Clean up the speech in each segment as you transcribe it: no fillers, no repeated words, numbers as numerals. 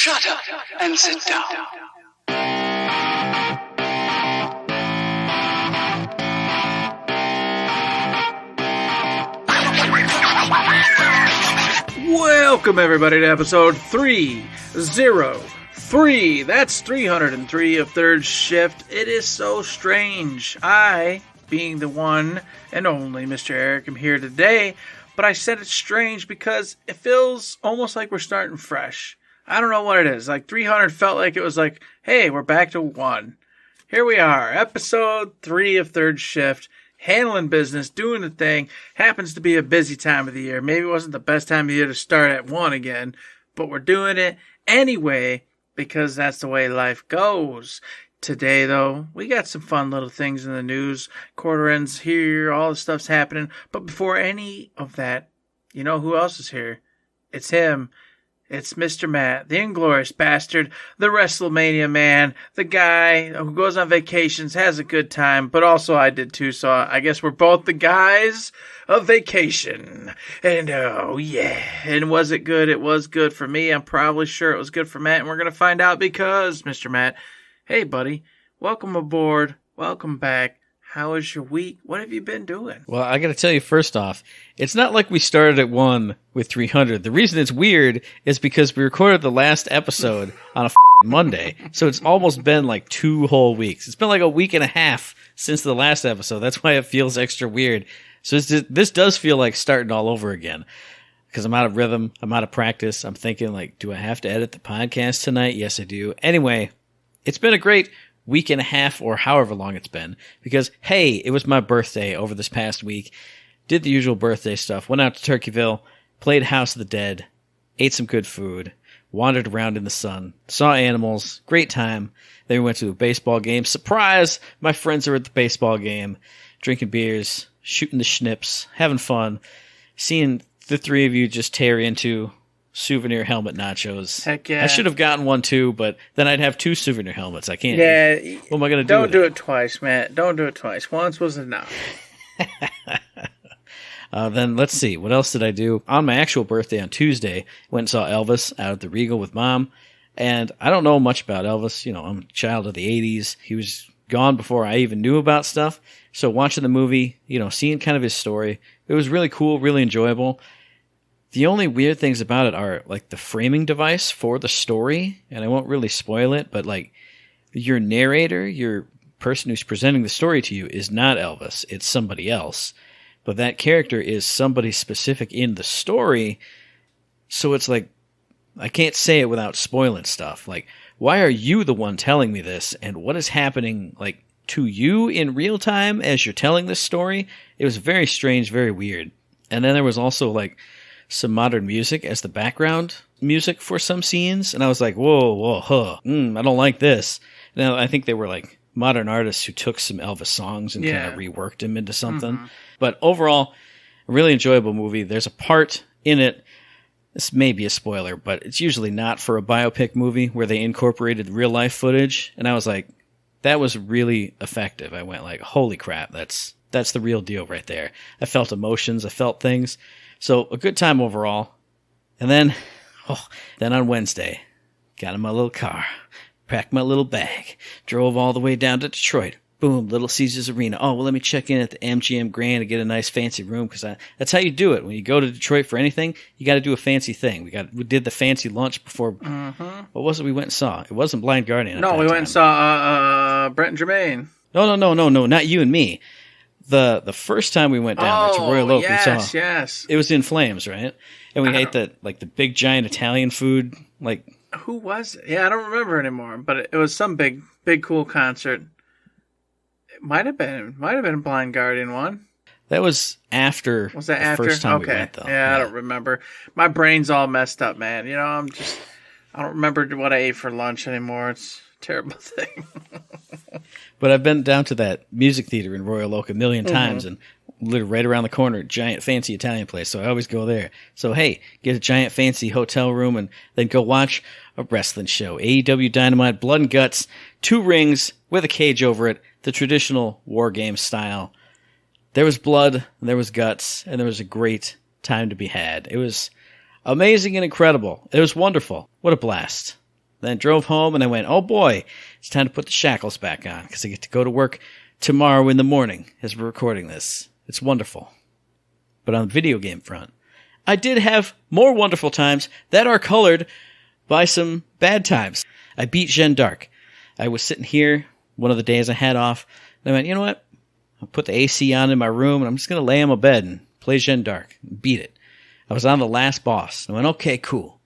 Shut up and sit down. Welcome everybody to episode 303. That's 303 of Third Shift. It is so strange. I, being the one and only Mr. Eric, am here today, but I said it's strange because it feels almost like we're starting fresh. I don't know what it is. Like 300 felt like it was like, hey, we're back to 1. Here we are, episode 3 of Third Shift. Handling business, doing the thing. Happens to be a busy time of the year. Maybe it wasn't the best time of the year to start at 1 again, but we're doing it anyway because that's the way life goes. Today, though, we got some fun little things in the news. Quarter ends here, all the stuff's happening. But before any of that, you know who else is here? It's him. It's Mr. Matt, the inglorious bastard, the WrestleMania man, the guy who goes on vacations, has a good time, but also I did too, so I guess we're both the guys of vacation. And oh yeah, and was it good? It was good for me. I'm probably sure it was good for Matt, and we're going to find out because, Mr. Matt, hey buddy, welcome aboard, welcome back. How was your week? What have you been doing? Well, I got to tell you, first off, it's not like we started at 1 with 300. The reason it's weird is because we recorded the last episode on a Monday, so it's almost been like 2 whole weeks. It's been like a week and a half since the last episode. That's why it feels extra weird. So this does feel like starting all over again because I'm out of rhythm. I'm out of practice. I'm thinking, like, do I have to edit the podcast tonight? Yes, I do. Anyway, it's been a great week and a half or however long it's been because, hey, it was my birthday over this past week. Did the usual birthday stuff. Went out to Turkeyville, played House of the Dead, ate some good food, wandered around in the sun, saw animals, great time. Then we went to a baseball game. Surprise! My friends are at the baseball game, drinking beers, shooting the schnips, having fun, seeing the three of you just tear into souvenir helmet nachos. Heck yeah. I should have gotten one too, but then I'd have 2 souvenir helmets. I can't. Yeah. What am I going to do? Don't do it twice, Matt. Don't do it twice. Once was enough. Then let's see. What else did I do? On my actual birthday on Tuesday, went and saw Elvis out at the Regal with Mom. And I don't know much about Elvis. You know, I'm a child of the 80s. He was gone before I even knew about stuff. So watching the movie, you know, seeing kind of his story, it was really cool, really enjoyable. The only weird things about it are, like, the framing device for the story, and I won't really spoil it, but, like, your narrator, your person who's presenting the story to you is not Elvis. It's somebody else. But that character is somebody specific in the story, so it's like, I can't say it without spoiling stuff. Like, why are you the one telling me this, and what is happening, like, to you in real time as you're telling this story? It was very strange, very weird. And then there was also, like, some modern music as the background music for some scenes, and I was like, whoa, I don't like this. Now, I think they were like modern artists who took some Elvis songs and kind of reworked them into something. Mm-hmm. But overall, a really enjoyable movie. There's a part in it, this may be a spoiler, but it's usually not for a biopic movie, where they incorporated real life footage, and I was like, that was really effective. I went like, holy crap, that's the real deal right there. I felt emotions, I felt things. So a good time overall. And then on Wednesday, got in my little car, packed my little bag, drove all the way down to Detroit. Boom, Little Caesars Arena. Oh, well, let me check in at the MGM Grand and get a nice fancy room, because that's how you do it. When you go to Detroit for anything, you got to do a fancy thing. We did the fancy lunch before. Mm-hmm. What was it we went and saw? It wasn't Blind Guardian. No, we went and saw Brent and Jermaine. No, not you and me. The first time we went down there to Royal Oak, we saw. Yes. It was In Flames, right? And we ate the big giant Italian food. Like, who was it? Yeah, I don't remember anymore. But it was some big cool concert. It might have been Blind Guardian one. That was after. Was that the after? First time okay. we went, though. Yeah, I don't remember. My brain's all messed up, man. You know, I don't remember what I ate for lunch anymore. It's a terrible thing. But I've been down to that music theater in Royal Oak a million times, and literally right around the corner, giant fancy Italian place. So I always go there. So hey, get a giant fancy hotel room and then go watch a wrestling show. AEW Dynamite, Blood and Guts, 2 rings with a cage over it, the traditional War Games style. There was blood, there was guts, and there was a great time to be had. It was amazing and incredible. It was wonderful. What a blast. Then drove home and I went, oh boy, it's time to put the shackles back on because I get to go to work tomorrow in the morning as we're recording this. It's wonderful. But on the video game front, I did have more wonderful times that are colored by some bad times. I beat Jeanne d'Arc. I was sitting here one of the days I had off, and I went, you know what? I'll put the AC on in my room, and I'm just going to lay on my bed and play Jeanne d'Arc. Beat it. I was on the last boss. I went, okay, cool.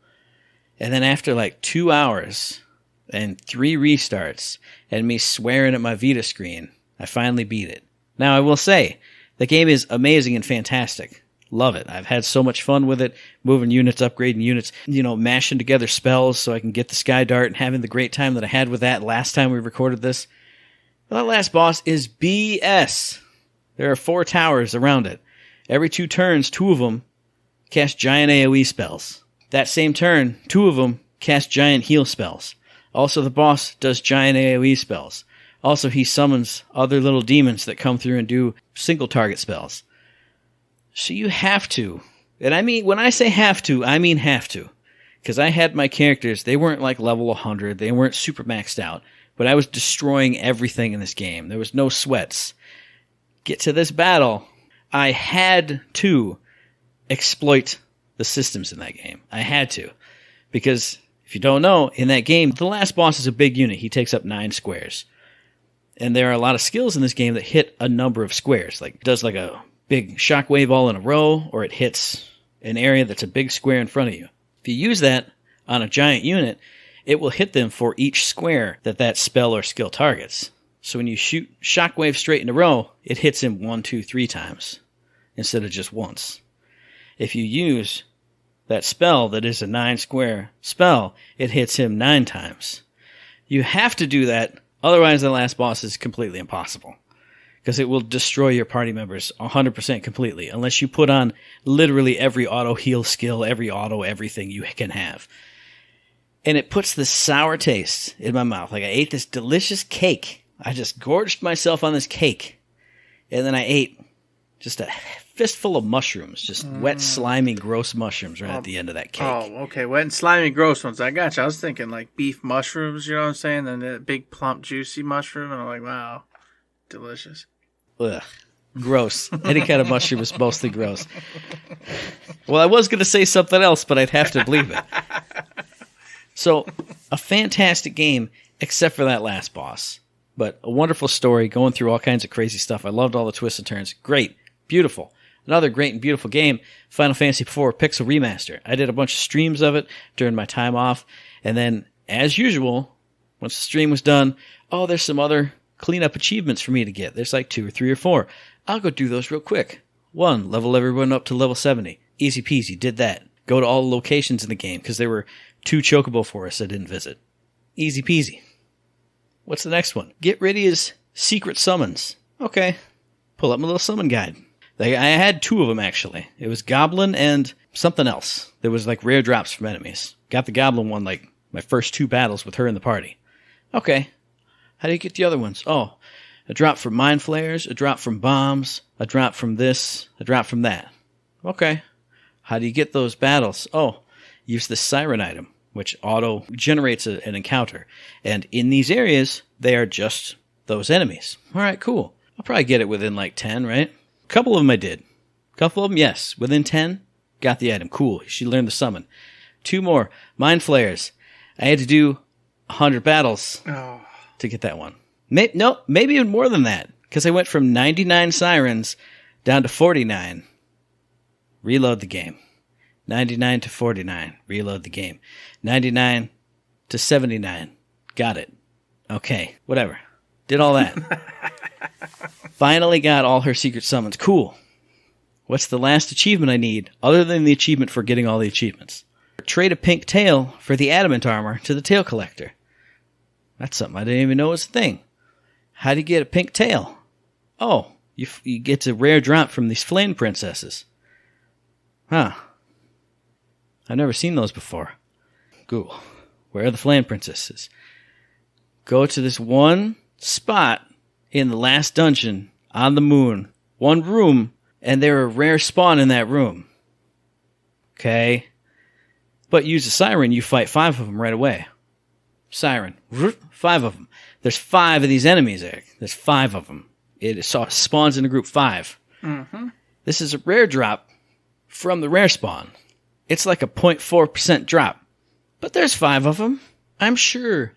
And then after like 2 hours and 3 restarts and me swearing at my Vita screen, I finally beat it. Now, I will say, the game is amazing and fantastic. Love it. I've had so much fun with it, moving units, upgrading units, mashing together spells so I can get the Sky Dart and having the great time that I had with that last time we recorded this. But that last boss is BS. There are 4 towers around it. Every 2 turns, 2 of them cast giant AoE spells. That same turn, 2 of them cast giant heal spells. Also, the boss does giant AoE spells. Also, he summons other little demons that come through and do single target spells. So you have to. And I mean, when I say have to, I mean have to. Because I had my characters, they weren't like level 100, they weren't super maxed out. But I was destroying everything in this game. There was no sweats. Get to this battle, I had to exploit the systems in that game. I had to. Because, if you don't know, in that game, the last boss is a big unit. He takes up 9 squares. And there are a lot of skills in this game that hit a number of squares. Like, does like a big shockwave all in a row, or it hits an area that's a big square in front of you. If you use that on a giant unit, it will hit them for each square that spell or skill targets. So when you shoot shockwave straight in a row, it hits him 1, 2, 3 times instead of just once. If you use that spell that is a 9 square spell, it hits him 9 times. You have to do that, otherwise the last boss is completely impossible. Because it will destroy your party members 100% completely, unless you put on literally every auto heal skill, every auto everything you can have. And it puts this sour taste in my mouth. Like I ate this delicious cake. I just gorged myself on this cake. And then I ate just a fistful of mushrooms. Just wet, slimy, gross mushrooms right at the end of that cake. Oh, okay. Wet and slimy, gross ones. I got you. I was thinking like beef mushrooms, you know what I'm saying? And that big, plump, juicy mushroom. And I'm like, wow, delicious. Ugh. Gross. Any kind of mushroom is mostly gross. Well, I was going to say something else, but I'd have to believe it. So, a fantastic game, except for that last boss. But a wonderful story, going through all kinds of crazy stuff. I loved all the twists and turns. Great. Beautiful. Another great and beautiful game, Final Fantasy IV Pixel Remaster. I did a bunch of streams of it during my time off. And then, as usual, once the stream was done, there's some other cleanup achievements for me to get. There's like 2 or 3 or 4. I'll go do those real quick. 1, level everyone up to level 70. Easy peasy, did that. Go to all the locations in the game, because there were 2 chocobo forests I didn't visit. Easy peasy. What's the next one? Get rid of his secret summons. Okay. Pull up my little summon guide. I had 2 of them, actually. It was Goblin and something else. There was like rare drops from enemies. Got the Goblin one like my first 2 battles with her in the party. Okay. How do you get the other ones? Oh, a drop from mind flares, a drop from bombs, a drop from this, a drop from that. Okay. How do you get those battles? Oh, use the siren item, which auto-generates an encounter. And in these areas, they are just those enemies. All right, cool. I'll probably get it within like 10, right? A couple of them I did. A couple of them, yes. Within 10, got the item. Cool. She learned the summon. 2 more. Mind flares. I had to do 100 battles to get that one. Maybe even more than that. Because I went from 99 sirens down to 49. Reload the game. 99 to 49. Reload the game. 99 to 79. Got it. Okay, whatever. Did all that. Finally got all her secret summons. Cool. What's the last achievement I need, other than the achievement for getting all the achievements? Trade a pink tail for the adamant armor to the tail collector. That's something I didn't even know was a thing. How do you get a pink tail? Oh, you get a rare drop from these flame princesses. Huh. I've never seen those before. Cool. Where are the flame princesses? Go to this one spot in the last dungeon on the moon. One room, and they're a rare spawn in that room. Okay. But use a siren, you fight 5 of them right away. Siren. 5 of them. There's 5 of these enemies, Eric. There's 5 of them. It spawns into group 5. Mm-hmm. This is a rare drop from the rare spawn. It's like a 0.4% drop. But there's 5 of them. I'm sure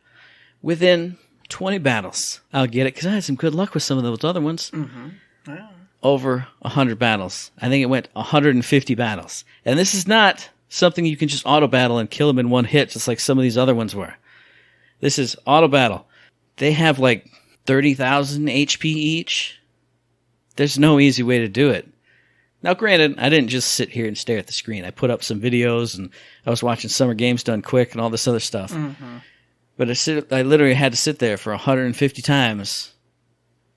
within 20 battles I'll get it, because I had some good luck with some of those other ones. Mm-hmm. Yeah. Over 100 battles. I think it went 150 battles. And this is not something you can just auto battle and kill them in one hit, just like some of these other ones were. This is auto battle. They have like 30,000 HP each. There's no easy way to do it. Now, granted, I didn't just sit here and stare at the screen. I put up some videos, and I was watching Summer Games Done Quick and all this other stuff. Mm-hmm. But I literally had to sit there for 150 times.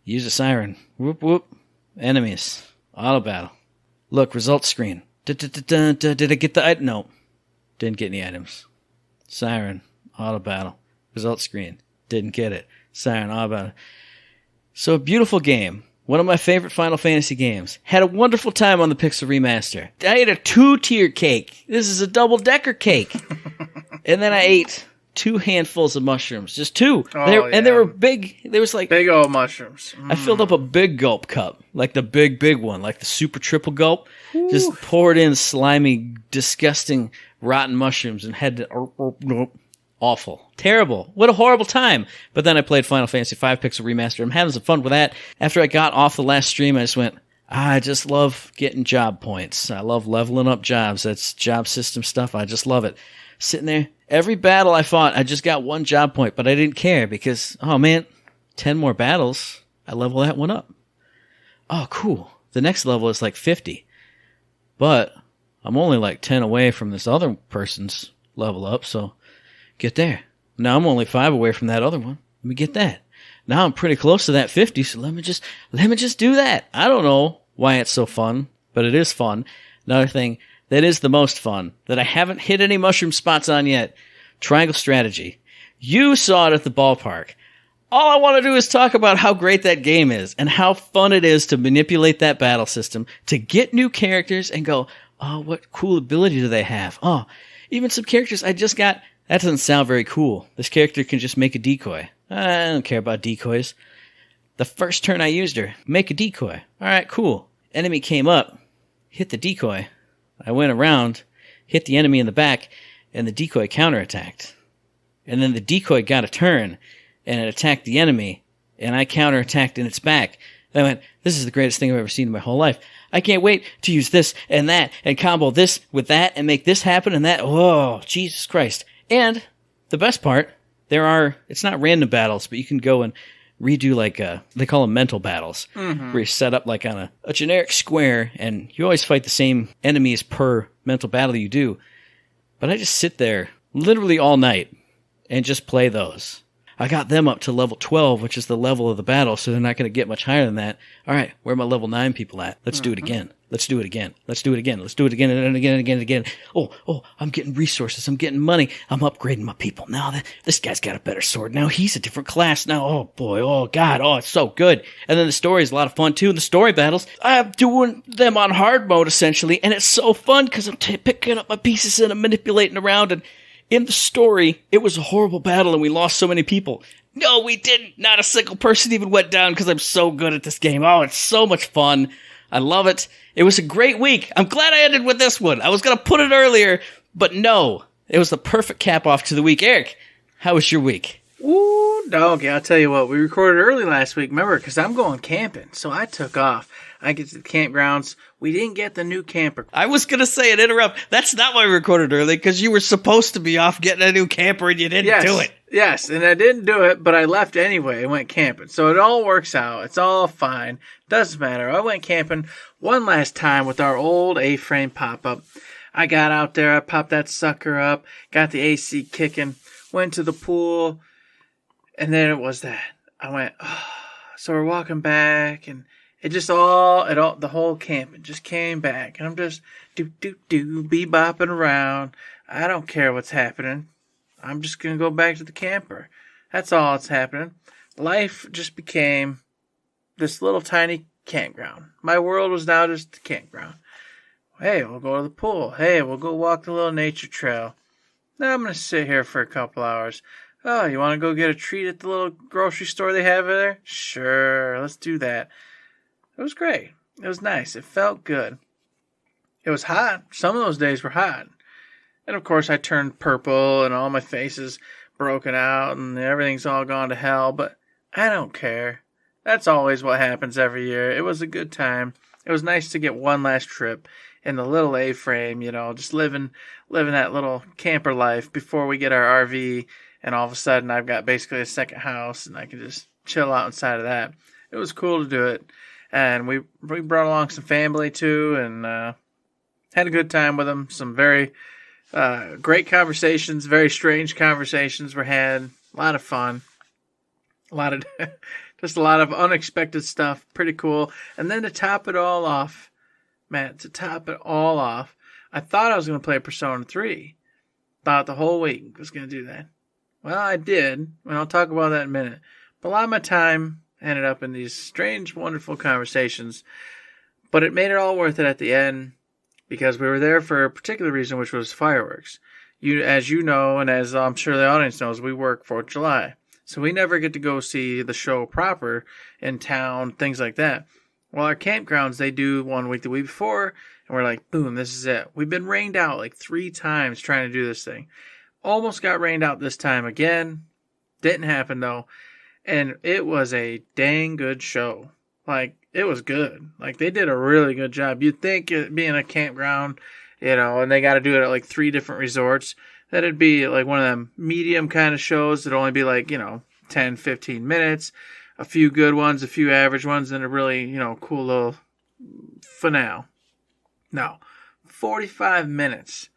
Use a siren. Whoop, whoop. Enemies. Auto battle. Look, results screen. Did I get the item? No. Didn't get any items. Siren. Auto battle. Results screen. Didn't get it. Siren. Auto battle. So a beautiful game. One of my favorite Final Fantasy games. Had a wonderful time on the Pixel Remaster. I ate a 2-tier cake. This is a double-decker cake. And then I ate 2 handfuls of mushrooms. Just 2. And they were big. They was like... Big old mushrooms. I filled up a big gulp cup. Like the big one. Like the super triple gulp. Ooh. Just poured in slimy, disgusting, rotten mushrooms and had to... Awful. Terrible. What a horrible time. But then I played Final Fantasy V Pixel Remaster. I'm having some fun with that. After I got off the last stream, I just went, I just love getting job points. I love leveling up jobs. That's job system stuff. I just love it. Sitting there, every battle I fought, I just got 1 job point, but I didn't care because, oh man, 10 more battles, I level that one up. Oh, cool. The next level is like 50. But I'm only like 10 away from this other person's level up, so get there. Now I'm only 5 away from that other one. Let me get that. Now I'm pretty close to that 50, so let me just do that. I don't know why it's so fun, but it is fun. Another thing that is the most fun, that I haven't hit any mushroom spots on yet, Triangle Strategy. You saw it at the ballpark. All I want to do is talk about how great that game is and how fun it is to manipulate that battle system, to get new characters and go, oh, what cool ability do they have? Oh, even some characters I just got... That doesn't sound very cool. This character can just make a decoy. I don't care about decoys. The first turn I used her, make a decoy. Alright, cool. Enemy came up, hit the decoy. I went around, hit the enemy in the back, and the decoy counterattacked. And then the decoy got a turn, and it attacked the enemy, and I counterattacked in its back. And I went, this is the greatest thing I've ever seen in my whole life. I can't wait to use this and that, and combo this with that, and make this happen and that. Oh, Jesus Christ. And the best part, it's not random battles, but you can go and redo they call them mental battles, where you set up like on a generic square, and you always fight the same enemies per mental battle you do. But I just sit there literally all night and just play those. I got them up to level 12, which is the level of the battle, so they're not going to get much higher than that. All right, where are my level 9 people at? Let's do it again. Let's do it again. Let's do it again. Let's do it again and again and again and again. Oh, I'm getting resources. I'm getting money. I'm upgrading my people. Now this guy's got a better sword. Now he's a different class. Now, oh boy, oh God, oh, it's so good. And then the story is a lot of fun too. And the story battles, I'm doing them on hard mode essentially, and it's so fun because I'm picking up my pieces and I'm manipulating around. And in the story, it was a horrible battle and we lost so many people. No, we didn't. Not a single person even went down because I'm so good at this game. Oh, it's so much fun. I love it. It was a great week. I'm glad I ended with this one. I was going to put it earlier, but no. It was the perfect cap off to the week. Eric, how was your week? Ooh, doggy, I'll tell you what. We recorded early last week, remember, because I'm going camping. So I took off. I get to the campgrounds. We didn't get the new camper. I was going to say and interrupt. That's not why we recorded early, because you were supposed to be off getting a new camper and you didn't do it. Yes, and I didn't do it, but I left anyway and went camping. So it all works out. It's all fine. Doesn't matter. I went camping one last time with our old A-frame pop-up. I got out there. I popped that sucker up. Got the AC kicking. Went to the pool. And then it was that. I went, oh. So we're walking back, and the whole camping just came back. And I'm just bebopping around. I don't care what's happening. I'm just going to go back to the camper. That's all that's happening. Life just became this little tiny campground. My world was now just a campground. Hey, we'll go to the pool. Hey, we'll go walk the little nature trail. Now I'm going to sit here for a couple hours. Oh, you want to go get a treat at the little grocery store they have there? Sure, let's do that. It was great. It was nice. It felt good. It was hot. Some of those days were hot. And of course I turned purple and all my face is broken out and everything's all gone to hell, but I don't care. That's always what happens every year. It was a good time. It was nice to get one last trip in the little A-frame, just living that little camper life before we get our RV, and all of a sudden I've got basically a second house and I can just chill out inside of that. It was cool to do it. And we brought along some family too, and had a good time with them. Some very great conversations, very strange conversations were had. A lot of fun. Just a lot of unexpected stuff. Pretty cool. And then to top it all off, Matt, I thought I was going to play Persona 3. Thought the whole week I was going to do that. Well, I did, and I'll talk about that in a minute. But a lot of my time ended up in these strange, wonderful conversations. But it made it all worth it at the end, because we were there for a particular reason, which was fireworks. As you know, and as I'm sure the audience knows, we work 4th of July. So we never get to go see the show proper in town, things like that. Well, our campgrounds, they do one week the week before, and we're like, boom, this is it. We've been rained out like 3 times trying to do this thing. Almost got rained out this time again. Didn't happen, though. And it was a dang good show. Like, it was good. Like, they did a really good job. You'd think it being a campground, and they got to do it at like 3 different resorts, that it'd be like one of them medium kind of shows that'd only be like, 10, 15 minutes. A few good ones, a few average ones, and a really, cool little finale. No, 45 minutes.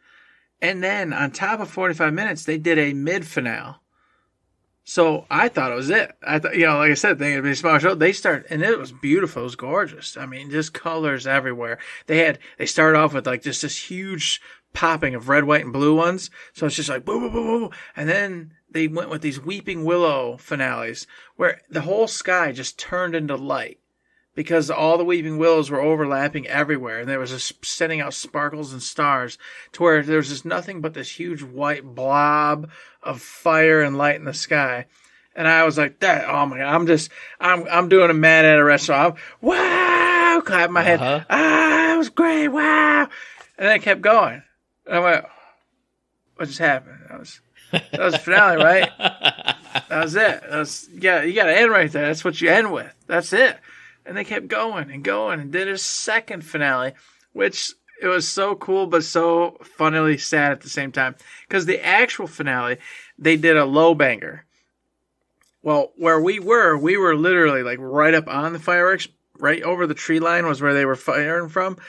And then on top of 45 minutes, they did a mid-finale. So I thought it was it. I thought, like I said, they had been a small show. They started, and it was beautiful. It was gorgeous. I mean, just colors everywhere. They started off with like just this huge popping of red, white, and blue ones. So it's just like boom, boom, boom, boom. And then they went with these weeping willow finales where the whole sky just turned into light because all the weeping willows were overlapping everywhere. And there was just sending out sparkles and stars to where there was just nothing but this huge white blob of fire and light in the sky. And I was like, that, oh my God, I'm doing a mad at a restaurant. Wow, clapping my head. That was great. Wow. And then I kept going. And I went, what just happened? That was the finale, right? That was it. You got to end right there. That's what you end with. That's it. And they kept going and going and did a second finale, which it was so cool but so funnily sad at the same time. Because the actual finale, they did a low banger. Well, where we were literally like right up on the fireworks, right over the tree line was where they were firing from.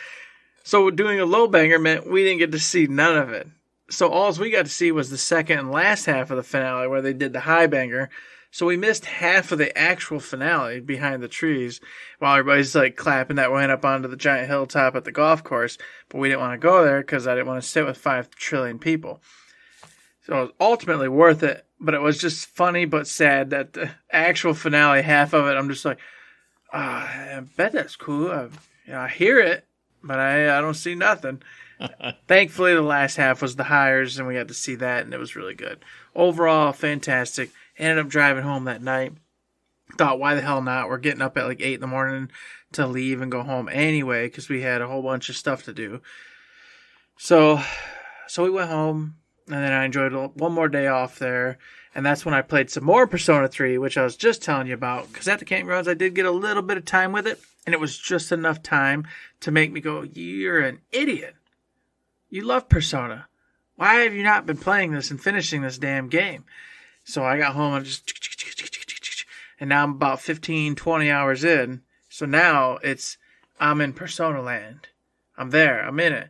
So doing a low banger meant we didn't get to see none of it. So all we got to see was the second and last half of the finale where they did the high banger. So we missed half of the actual finale behind the trees while everybody's like clapping that went up onto the giant hilltop at the golf course. But we didn't want to go there because I didn't want to sit with 5 trillion people. So it was ultimately worth it, but it was just funny but sad that the actual finale, half of it, I'm just like, I bet that's cool. I hear it, but I don't see nothing. Thankfully, the last half was the hires, and we got to see that, and it was really good. Overall, fantastic. Ended up driving home that night. Thought, why the hell not? We're getting up at like 8 in the morning to leave and go home anyway, because we had a whole bunch of stuff to do. So we went home, and then I enjoyed one more day off there, and that's when I played some more Persona 3, which I was just telling you about, because at the campgrounds I did get a little bit of time with it, and it was just enough time to make me go, you're an idiot. You love Persona. Why have you not been playing this and finishing this damn game? So I got home and and now I'm about 15, 20 hours in. So now I'm in Persona land. I'm there. I'm in it.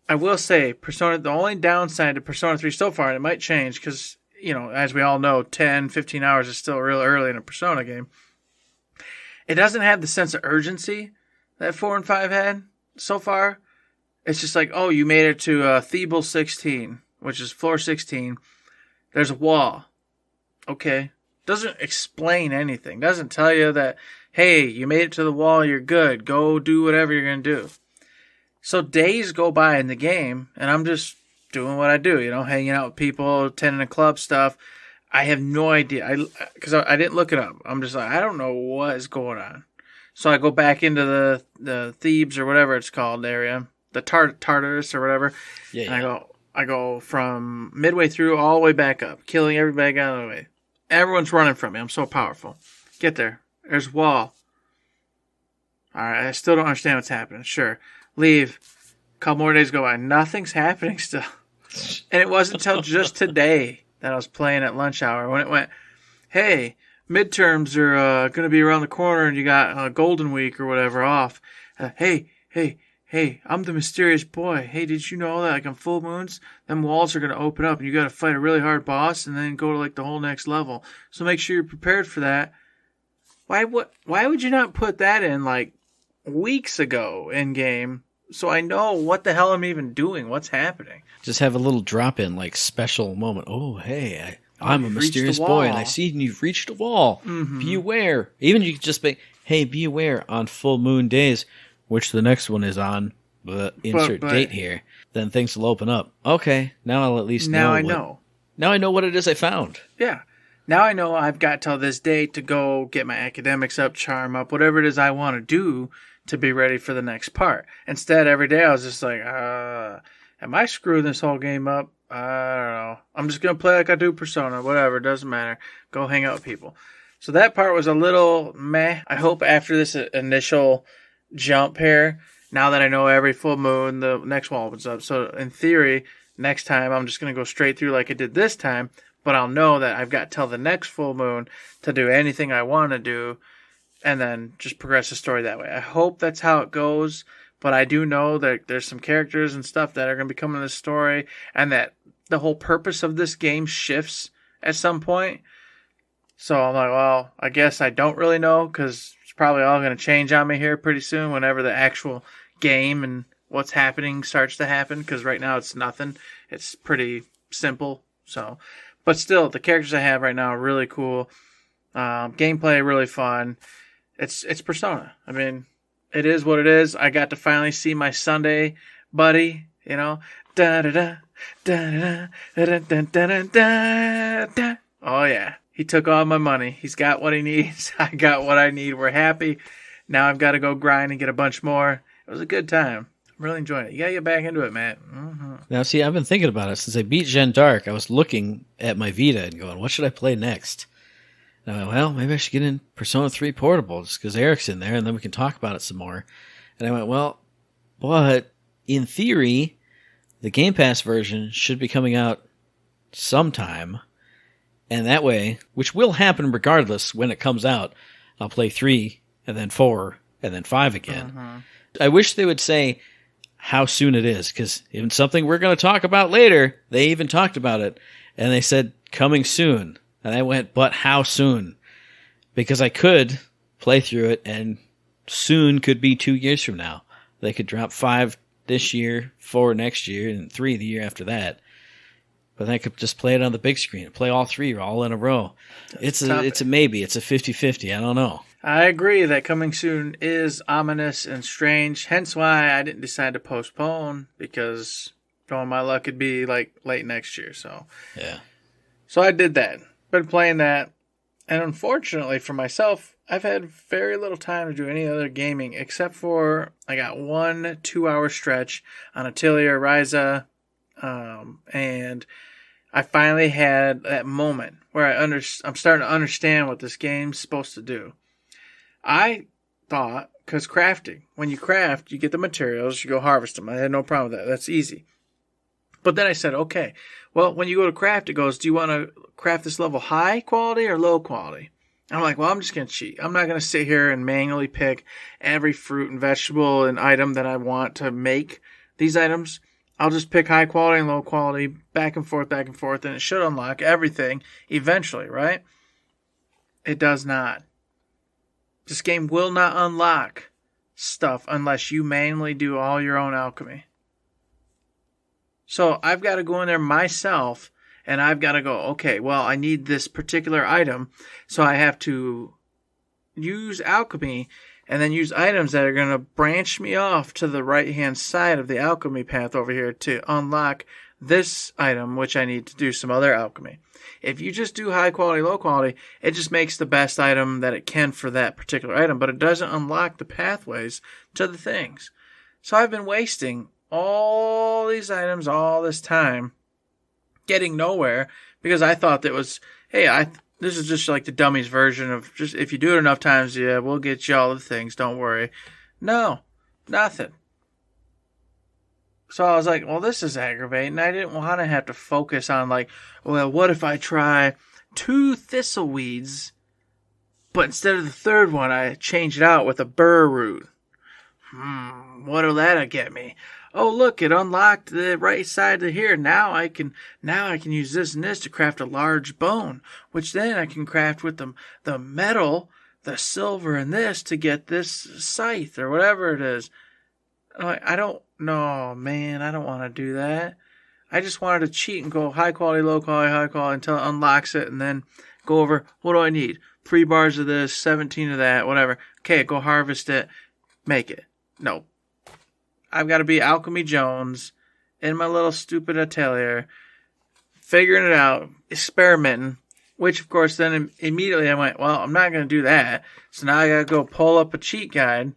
I will say, the only downside to Persona 3 so far, and it might change because, as we all know, 10, 15 hours is still real early in a Persona game. It doesn't have the sense of urgency that 4 and 5 had so far. It's just like, oh, you made it to Thebel 16, which is floor 16. There's a wall. Okay. Doesn't explain anything. Doesn't tell you that, hey, you made it to the wall, you're good. Go do whatever you're going to do. So days go by in the game, and I'm just doing what I do, hanging out with people, attending the club stuff. I have no idea. Because I didn't look it up. I'm just like, I don't know what is going on. So I go back into the Thebes or whatever it's called area, the Tartarus or whatever. Yeah. And I go from midway through all the way back up, killing everybody out of the way. Everyone's running from me. I'm so powerful. Get there. There's a wall. All right. I still don't understand what's happening. Sure. Leave. A couple more days go by. Nothing's happening still. And it wasn't until just today that I was playing at lunch hour when it went, hey, midterms are going to be around the corner and you got Golden Week or whatever off. Hey, I'm the mysterious boy. Hey, did you know that like on full moons, them walls are going to open up and you got to fight a really hard boss and then go to like the whole next level. So make sure you're prepared for that. Why would you not put that in like weeks ago in game so I know what the hell I'm even doing, what's happening? Just have a little drop-in like special moment. Oh, hey, I'm a mysterious boy and I see you've reached a wall. Mm-hmm. Be aware. Even you could just be, hey, be aware on full moon days, which the next one is on, but insert date here. Then things will open up. Okay, now I'll at least know. Now I know what it is I found. Yeah. Now I know I've got till this date to go get my academics up, charm up, whatever it is I want to do to be ready for the next part. Instead, every day I was just like, am I screwing this whole game up? I don't know. I'm just going to play like I do Persona, whatever, doesn't matter. Go hang out with people. So that part was a little meh. I hope after this initial jump here, now that I know every full moon, the next one opens up. So in theory, next time I'm just going to go straight through like I did this time, but I'll know that I've got till the next full moon to do anything I want to do and then just progress the story that way. I hope that's how it goes, but I do know that there's some characters and stuff that are going to be coming in this story and that the whole purpose of this game shifts at some point. So I'm like, well, I guess I don't really know because it's probably all going to change on me here pretty soon whenever the actual game and what's happening starts to happen, because right now it's nothing. It's pretty simple. So, but still, the characters I have right now are really cool. Gameplay really fun. It's Persona. I mean, it is what it is. I got to finally see my Sunday buddy, you know. Da da da da da da da da da da. Oh yeah, he took all my money. He's got what he needs. I got what I need. We're happy. Now I've got to go grind and get a bunch more. It was a good time. I'm really enjoying it. You gotta get back into it, Matt. Mm-hmm. Now, see, I've been thinking about it since I beat Gen Dark. I was looking at my Vita and going, what should I play next? And I went, well, maybe I should get in Persona 3 Portable just because Eric's in there and then we can talk about it some more. And I went, well, but in theory, the Game Pass version should be coming out sometime. And that way, which will happen regardless when it comes out, I'll play 3 and then 4 and then 5 again. Uh-huh. I wish they would say how soon it is, because even something we're going to talk about later, they even talked about it, and they said coming soon. And I went, but how soon? Because I could play through it, and soon could be 2 years from now. They could drop 5 this year, 4 next year, and 3 the year after that. But I could just play it on the big screen, play all 3 all in a row. It's a maybe. It's a 50-50. I don't know. I agree that coming soon is ominous and strange, hence why I didn't decide to postpone, because knowing my luck it'd be like late next year. So yeah. So I did that. Been playing that, and unfortunately for myself, I've had very little time to do any other gaming except for I got 1 2-hour stretch on Atelier Ryza, and I finally had that moment where I'm starting to understand what this game's supposed to do. I thought, because crafting, when you craft, you get the materials, you go harvest them. I had no problem with that. That's easy. But then I said, okay, well, when you go to craft, it goes, do you want to craft this level high quality or low quality? I'm like, well, I'm just going to cheat. I'm not going to sit here and manually pick every fruit and vegetable and item that I want to make these items. I'll just pick high quality and low quality, back and forth, and it should unlock everything eventually, right? It does not. This game will not unlock stuff unless you manually do all your own alchemy. So I've got to go in there myself, and I've got to go, okay, well, I need this particular item, so I have to use alchemy and then use items that are going to branch me off to the right-hand side of the alchemy path over here to unlock this item, which I need to do some other alchemy. If you just do high quality, low quality, it just makes the best item that it can for that particular item, but it doesn't unlock the pathways to the things. So I've been wasting all these items all this time getting nowhere because I thought that was, hey, this is just like the dummies version of just if you do it enough times, yeah, we'll get you all the things, don't worry. No, nothing. So I was like, well, this is aggravating. I didn't want to have to focus on like, well, what if I try 2 thistleweeds, but instead of the third one, I change it out with a burr root. What'll that get me? Oh, look, it unlocked the right side of here. Now I can use this and this to craft a large bone, which then I can craft with the metal, the silver and this to get this scythe or whatever it is. I don't know, man. I don't want to do that. I just wanted to cheat and go high quality, low quality, high quality until it unlocks it and then go over, what do I need? 3 bars of this, 17 of that, whatever. Okay, go harvest it, make it. No. I've got to be Alchemy Jones in my little stupid atelier, figuring it out, experimenting, which of course then immediately I went, well, I'm not going to do that. So now I got to go pull up a cheat guide,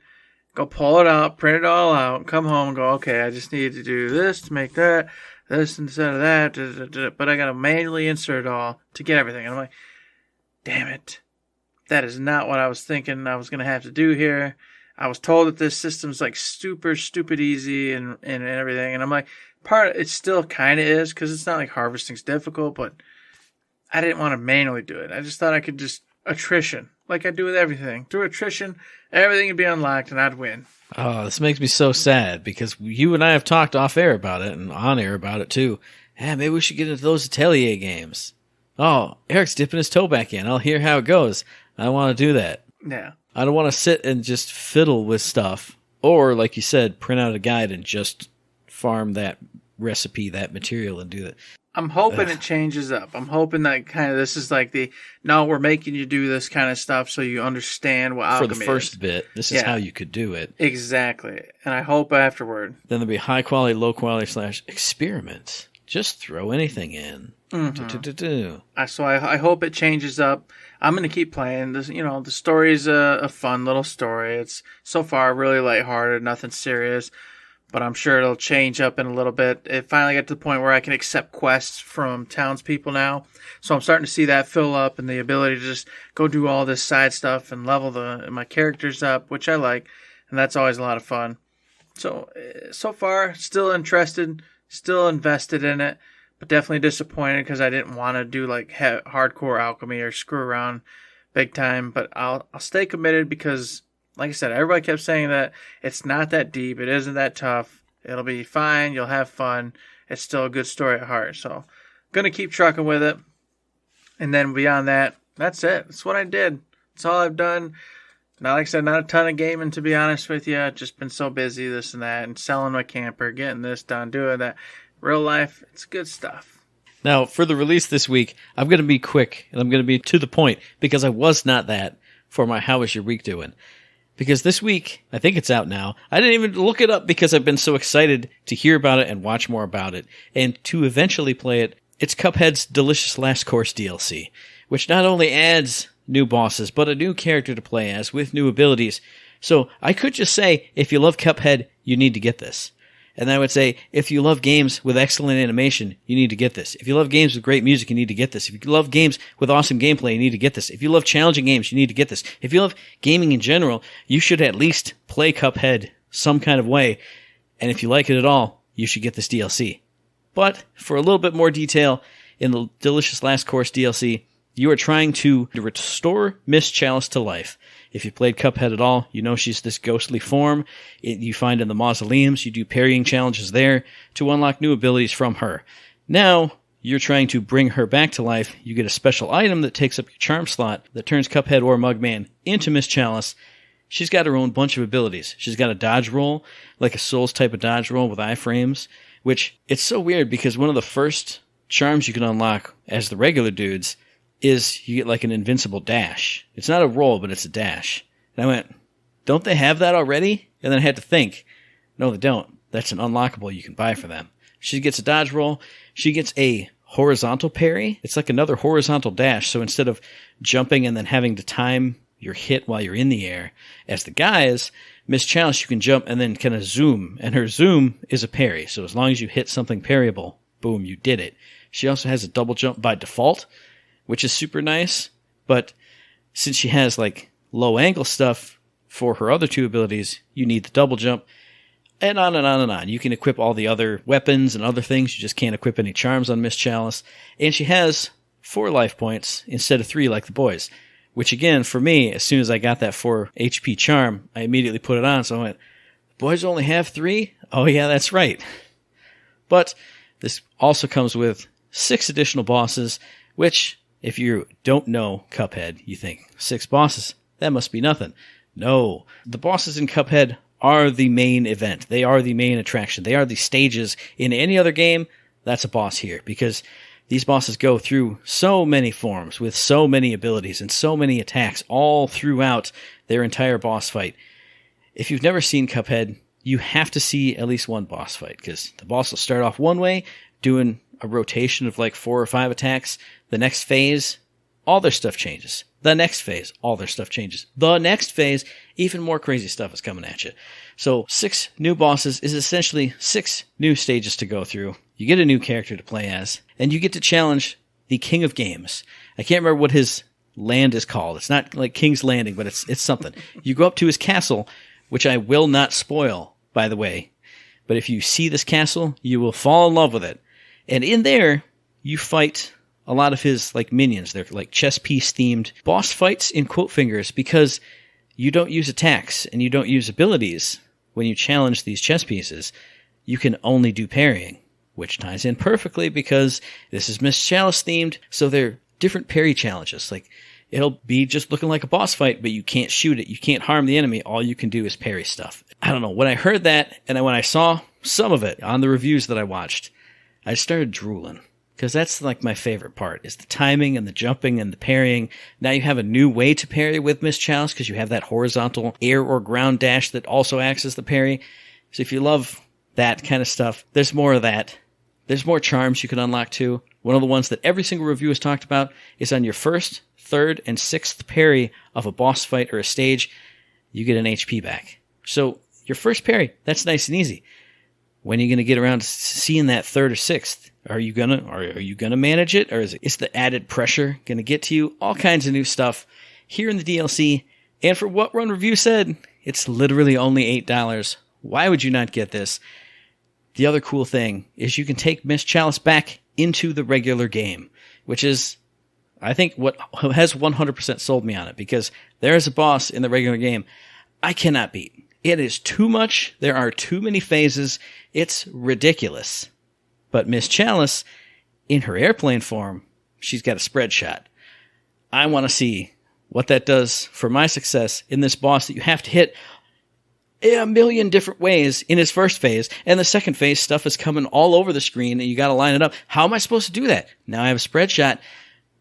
go pull it out, print it all out, come home and go, okay, I just need to do this to make that, this instead of that, but I got to manually insert it all to get everything. And I'm like, damn it. That is not what I was thinking I was going to have to do here. I was told that this system's like stupid easy and everything. And I'm like, it still kind of is because it's not like harvesting's difficult, but I didn't want to manually do it. I just thought I could just attrition like I do with everything. Through attrition, everything would be unlocked and I'd win. Oh, this makes me so sad because you and I have talked off air about it and on air about it too. Yeah, maybe we should get into those Atelier games. Oh, Eric's dipping his toe back in. I'll hear how it goes. I want to do that. Yeah. I don't want to sit and just fiddle with stuff or, like you said, print out a guide and just farm that recipe, that material and do that. I'm hoping it changes up. I'm hoping that kind of this is like no, we're making you do this kind of stuff so you understand what alchemy is. For the first bit, this is how you could do it. Exactly. And I hope afterward. Then there'll be high quality, low quality / experiment. Just throw anything in. Mm-hmm. So I hope it changes up. I'm going to keep playing. This, the story's a fun little story. It's so far really lighthearted, nothing serious. But I'm sure it'll change up in a little bit. It finally got to the point where I can accept quests from townspeople now. So I'm starting to see that fill up and the ability to just go do all this side stuff and level my characters up, which I like. And that's always a lot of fun. So far, still interested, still invested in it. But definitely disappointed because I didn't want to do like hardcore alchemy or screw around big time. But I'll stay committed because, like I said, everybody kept saying that it's not that deep. It isn't that tough. It'll be fine. You'll have fun. It's still a good story at heart. So going to keep trucking with it. And then beyond that, that's it. That's what I did. That's all I've done. Not like I said, not a ton of gaming, to be honest with you. I've just been so busy, this and that, and selling my camper, getting this done, doing that. Real life, it's good stuff. Now, for the release this week, I'm going to be quick, and I'm going to be to the point, because I was not that for my How Was Your Week Doing? Because this week, I think it's out now, I didn't even look it up because I've been so excited to hear about it and watch more about it, and to eventually play it. It's Cuphead's Delicious Last Course DLC, which not only adds new bosses, but a new character to play as with new abilities. So I could just say, if you love Cuphead, you need to get this. And I would say, if you love games with excellent animation, you need to get this. If you love games with great music, you need to get this. If you love games with awesome gameplay, you need to get this. If you love challenging games, you need to get this. If you love gaming in general, you should at least play Cuphead some kind of way. And if you like it at all, you should get this DLC. But for a little bit more detail, in the Delicious Last Course DLC, you are trying to restore Miss Chalice to life. If you played Cuphead at all, you know she's this ghostly form you find in the mausoleums. You do parrying challenges there to unlock new abilities from her. Now, you're trying to bring her back to life. You get a special item that takes up your charm slot that turns Cuphead or Mugman into Miss Chalice. She's got her own bunch of abilities. She's got a dodge roll, like a Souls type of dodge roll with iframes, which it's so weird because one of the first charms you can unlock as the regular dudes is you get like an invincible dash. It's not a roll, but it's a dash. And I went, don't they have that already? And then I had to think, no, they don't. That's an unlockable you can buy for them. She gets a dodge roll. She gets a horizontal parry. It's like another horizontal dash. So instead of jumping and then having to time your hit while you're in the air, as the guys, Miss Chalice, you can jump and then kind of zoom. And her zoom is a parry. So as long as you hit something parryable, boom, you did it. She also has a double jump by default, which is super nice. But since she has like low angle stuff for her other two abilities, you need the double jump. And on and on and on. You can equip all the other weapons and other things. You just can't equip any charms on Miss Chalice. And she has 4 life points instead of 3 like the boys. Which again, for me, as soon as I got that 4 HP charm, I immediately put it on. So I went, boys only have 3? Oh yeah, that's right. But this also comes with 6 additional bosses, which, if you don't know Cuphead, you think, 6 bosses? That must be nothing. No. The bosses in Cuphead are the main event. They are the main attraction. They are the stages. In any other game, that's a boss here, because these bosses go through so many forms with so many abilities and so many attacks all throughout their entire boss fight. If you've never seen Cuphead, you have to see at least one boss fight, because the boss will start off one way, doing a rotation of like 4 or 5 attacks. The next phase, all their stuff changes. The next phase, all their stuff changes. The next phase, even more crazy stuff is coming at you. So 6 new bosses is essentially 6 new stages to go through. You get a new character to play as, and you get to challenge the King of Games. I can't remember what his land is called. It's not like King's Landing, but it's something. You go up to his castle, which I will not spoil, by the way. But if you see this castle, you will fall in love with it. And in there, you fight a lot of his like minions. They're like chess piece themed boss fights in quote fingers, because you don't use attacks and you don't use abilities when you challenge these chess pieces. You can only do parrying, which ties in perfectly because this is Miss Chalice themed. So they're different parry challenges. Like it'll be just looking like a boss fight, but you can't shoot it. You can't harm the enemy. All you can do is parry stuff. I don't know. When I heard that and when I saw some of it on the reviews that I watched, I started drooling. Because that's like my favorite part, is the timing and the jumping and the parrying. Now you have a new way to parry with Miss Chalice, because you have that horizontal air or ground dash that also acts as the parry. So if you love that kind of stuff, there's more of that. There's more charms you can unlock too. One of the ones that every single review has talked about is on your 1st, 3rd, and 6th parry of a boss fight or a stage, you get an HP back. So your first parry, that's nice and easy. When are you going to get around to seeing that 3rd or 6th? Are you gonna manage it, or is the added pressure gonna get to you? All kinds of new stuff here in the DLC. And for what Run Review said, it's literally only $8. Why would you not get this? The other cool thing is you can take Miss Chalice back into the regular game, which is, I think, what has 100% sold me on it, because there is a boss in the regular game I cannot beat. It is too much. There are too many phases. It's ridiculous. But Miss Chalice, in her airplane form, she's got a spread shot. I want to see what that does for my success in this boss that you have to hit a million different ways in his first phase. And the second phase, stuff is coming all over the screen and you got to line it up. How am I supposed to do that? Now I have a spread shot.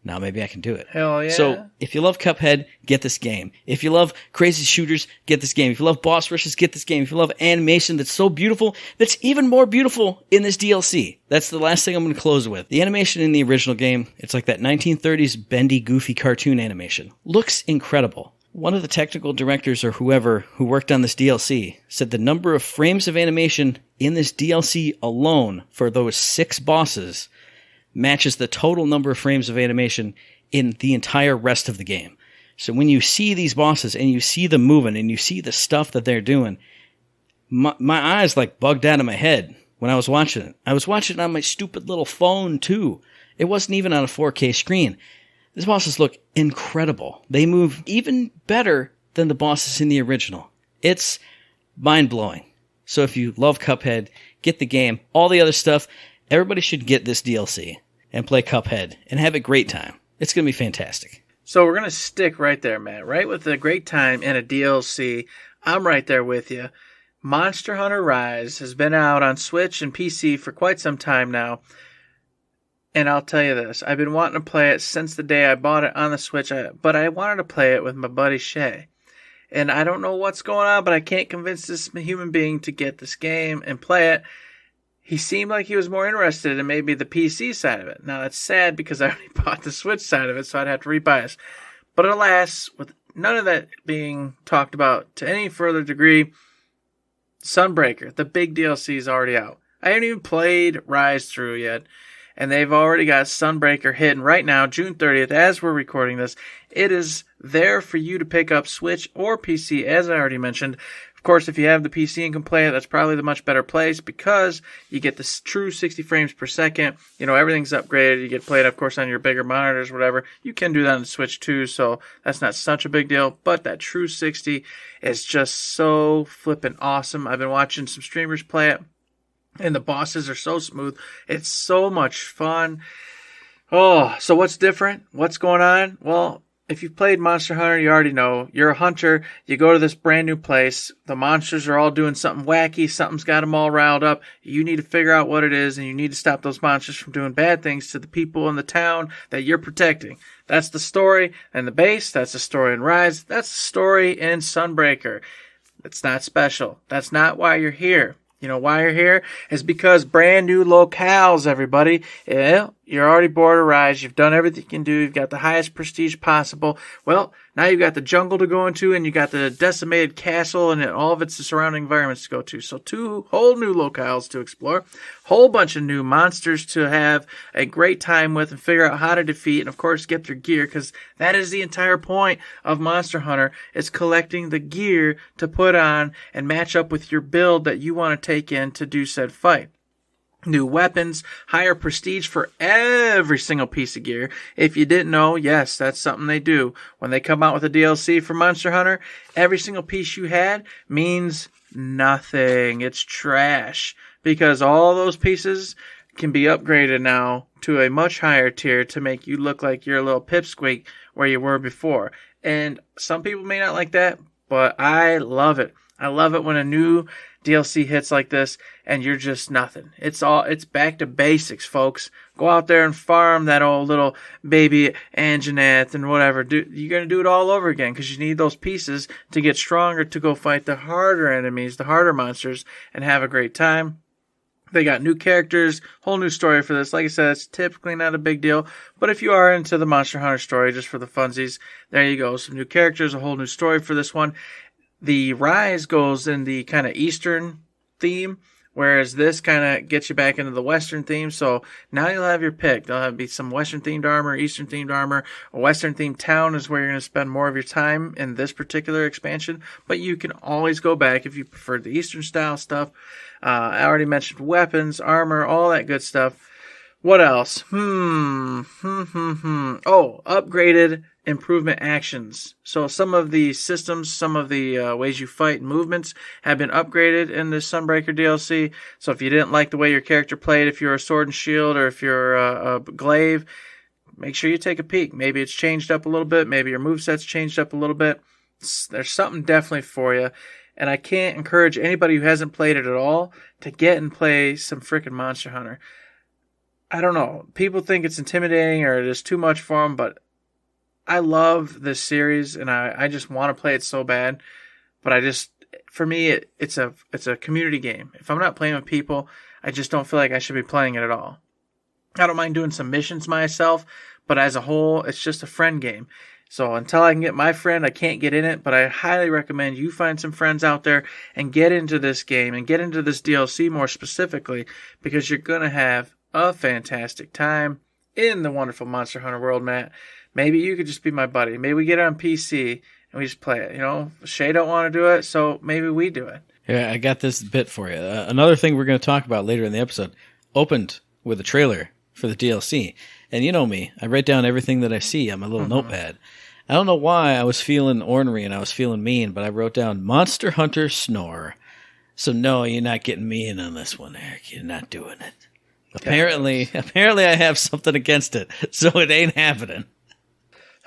Now maybe I can do it. Hell yeah. So if you love Cuphead, get this game. If you love crazy shooters, get this game. If you love boss rushes, get this game. If you love animation that's so beautiful, that's even more beautiful in this DLC. That's the last thing I'm going to close with. The animation in the original game, it's like that 1930s bendy, goofy cartoon animation. Looks incredible. One of the technical directors or whoever who worked on this DLC said the number of frames of animation in this DLC alone for those 6 bosses matches the total number of frames of animation in the entire rest of the game. So when you see these bosses and you see them moving and you see the stuff that they're doing, my eyes like bugged out of my head when I was watching it. I was watching it on my stupid little phone too. It wasn't even on a 4K screen. These bosses look incredible. They move even better than the bosses in the original. It's mind-blowing. So if you love Cuphead, get the game. All the other stuff, everybody should get this DLC and play Cuphead and have a great time. It's going to be fantastic. So we're going to stick right there, Matt, right with a great time and a DLC. I'm right there with you. Monster Hunter Rise has been out on Switch and PC for quite some time now. And I'll tell you this, I've been wanting to play it since the day I bought it on the Switch, but I wanted to play it with my buddy Shay. And I don't know what's going on, but I can't convince this human being to get this game and play it. he seemed like he was more interested in maybe the PC side of it. Now, that's sad because I already bought the Switch side of it, so I'd have to rebias. But alas, with none of that being talked about to any further degree, Sunbreaker, the big DLC, is already out. I haven't even played Rise through yet, and they've already got Sunbreaker hitting right now, June 30th, as we're recording this. It is there for you to pick up Switch or PC, as I already mentioned. Of course, if you have the PC and can play it, that's probably the much better place because you get this true 60 frames per second. You know, everything's upgraded. You get played, of course, on your bigger monitors, whatever. You can do that on the Switch too, so that's not such a big deal. But that true 60 is just so flippin' awesome. I've been watching some streamers play it, and the bosses are so smooth. It's so much fun. Oh, so what's different? What's going on? Well, if you've played Monster Hunter, you already know. You're a hunter. You go to this brand new place. The monsters are all doing something wacky. Something's got them all riled up. You need to figure out what it is, and you need to stop those monsters from doing bad things to the people in the town that you're protecting. That's the story in the base. That's the story in Rise. That's the story in Sunbreaker. It's not special. That's not why you're here. You know why you're here? Is because brand new locales, everybody. Yeah, you're already bored of Rise. You've done everything you can do. You've got the highest prestige possible. Well, now you've got the jungle to go into, and you got the decimated castle and all of its surrounding environments to go to. So 2 whole new locales to explore. Whole bunch of new monsters to have a great time with and figure out how to defeat, and of course get their gear, because that is the entire point of Monster Hunter, is collecting the gear to put on and match up with your build that you want to take in to do said fight. New weapons, higher prestige for every single piece of gear. If you didn't know, yes, that's something they do. When they come out with a DLC for Monster Hunter, every single piece you had means nothing. It's trash. Because all those pieces can be upgraded now to a much higher tier to make you look like you're a little pipsqueak where you were before. And some people may not like that, but I love it. I love it when a new DLC hits like this and you're just nothing. It's back to basics, folks. Go out there and farm that old little baby Anjanath and whatever. You're going to do it all over again because you need those pieces to get stronger to go fight the harder enemies, the harder monsters, and have a great time. They got new characters, whole new story for this. Like I said, it's typically not a big deal. But if you are into the Monster Hunter story just for the funsies, there you go. Some new characters, a whole new story for this one. The Rise goes in the kind of Eastern theme, whereas this kind of gets you back into the Western theme. So now you'll have your pick. There'll be some Western-themed armor, Eastern-themed armor. A Western-themed town is where you're going to spend more of your time in this particular expansion. But you can always go back if you prefer the Eastern-style stuff. I already mentioned weapons, armor, all that good stuff. What else? Oh, upgraded improvement actions. So some of the systems, some of the ways you fight and movements have been upgraded in this Sunbreaker DLC. So if you didn't like the way your character played, if you're a sword and shield or if you're a glaive, make sure you take a peek. Maybe it's changed up a little bit. Maybe your moveset's changed up a little bit. There's something definitely for you. And I can't encourage anybody who hasn't played it at all to get and play some freaking Monster Hunter. I don't know. People think it's intimidating or it is too much for them, but I love this series and I just want to play it so bad. But for me, it's a community game. If I'm not playing with people, I just don't feel like I should be playing it at all. I don't mind doing some missions myself, but as a whole, it's just a friend game. So until I can get my friend, I can't get in it, but I highly recommend you find some friends out there and get into this game and get into this DLC more specifically because you're going to have a fantastic time in the wonderful Monster Hunter world, Matt. Maybe you could just be my buddy. Maybe we get it on PC and we just play it. You know, Shay don't want to do it, so maybe we do it. Yeah, I got this bit for you. Another thing we're going to talk about later in the episode opened with a trailer for the DLC. And you know me, I write down everything that I see on my little notepad. I don't know why I was feeling ornery and I was feeling mean, but I wrote down Monster Hunter Snore. So no, you're not getting me in on this one, Eric. You're not doing it. Apparently I have something against it, so it ain't happening.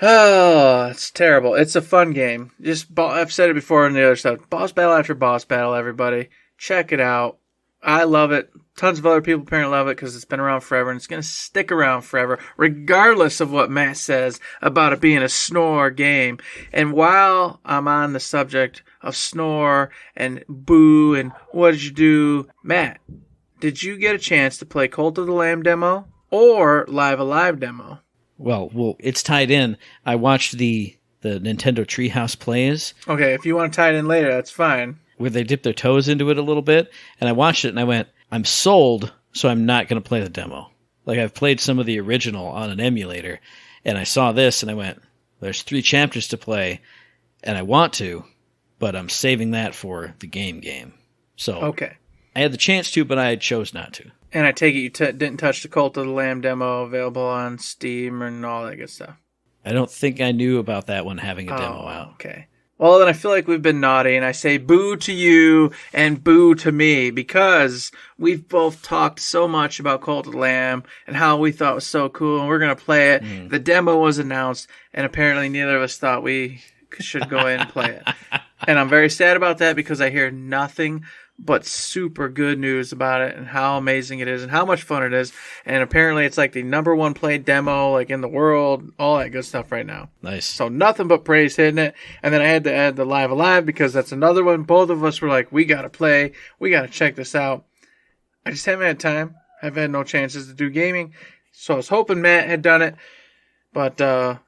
Oh, it's terrible. It's a fun game. I've said it before on the other stuff. Boss battle after boss battle, everybody. Check it out. I love it. Tons of other people apparently love it because it's been around forever and it's going to stick around forever, regardless of what Matt says about it being a snore game. And while I'm on the subject of snore and boo and what did you do, Matt, did you get a chance to play Cult of the Lamb demo or Live Alive demo? Well, it's tied in. I watched the Nintendo Treehouse Plays. Okay, if you want to tie it in later, that's fine. Where they dip their toes into it a little bit. And I watched it and I went, I'm sold, so I'm not going to play the demo. Like, I've played some of the original on an emulator, and I saw this and I went, there's 3 chapters to play, and I want to, but I'm saving that for the game. So okay. I had the chance to, but I chose not to. And I take it you didn't touch the Cult of the Lamb demo available on Steam and all that good stuff. I don't think I knew about that one having a demo out. Okay. Well, then I feel like we've been naughty, and I say boo to you and boo to me because we've both talked so much about Cult of the Lamb and how we thought it was so cool, and we're going to play it. The demo was announced, and apparently neither of us thought we should go in and play it. And I'm very sad about that because I hear nothing but super good news about it and how amazing it is and how much fun it is. And apparently it's like the #1 played demo like in the world, all that good stuff right now. Nice. So nothing but praise hitting it. And then I had to add the Live Alive because that's another one. Both of us were like, we got to play. We got to check this out. I just haven't had time. I've had no chances to do gaming. So I was hoping Matt had done it. But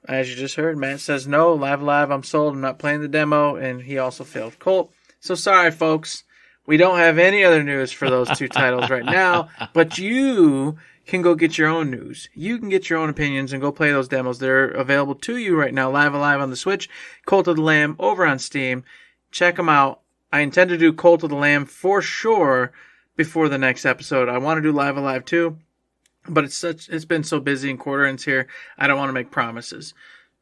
as you just heard, Matt says no. Live Alive, I'm sold. I'm not playing the demo. And he also failed Colt. So sorry, folks. We don't have any other news for those 2 titles right now, but you can go get your own news. You can get your own opinions and go play those demos. They're available to you right now, Live Alive on the Switch, Cult of the Lamb over on Steam. Check them out. I intend to do Cult of the Lamb for sure before the next episode. I want to do Live Alive too, but it's been so busy in quarter ends here, I don't want to make promises.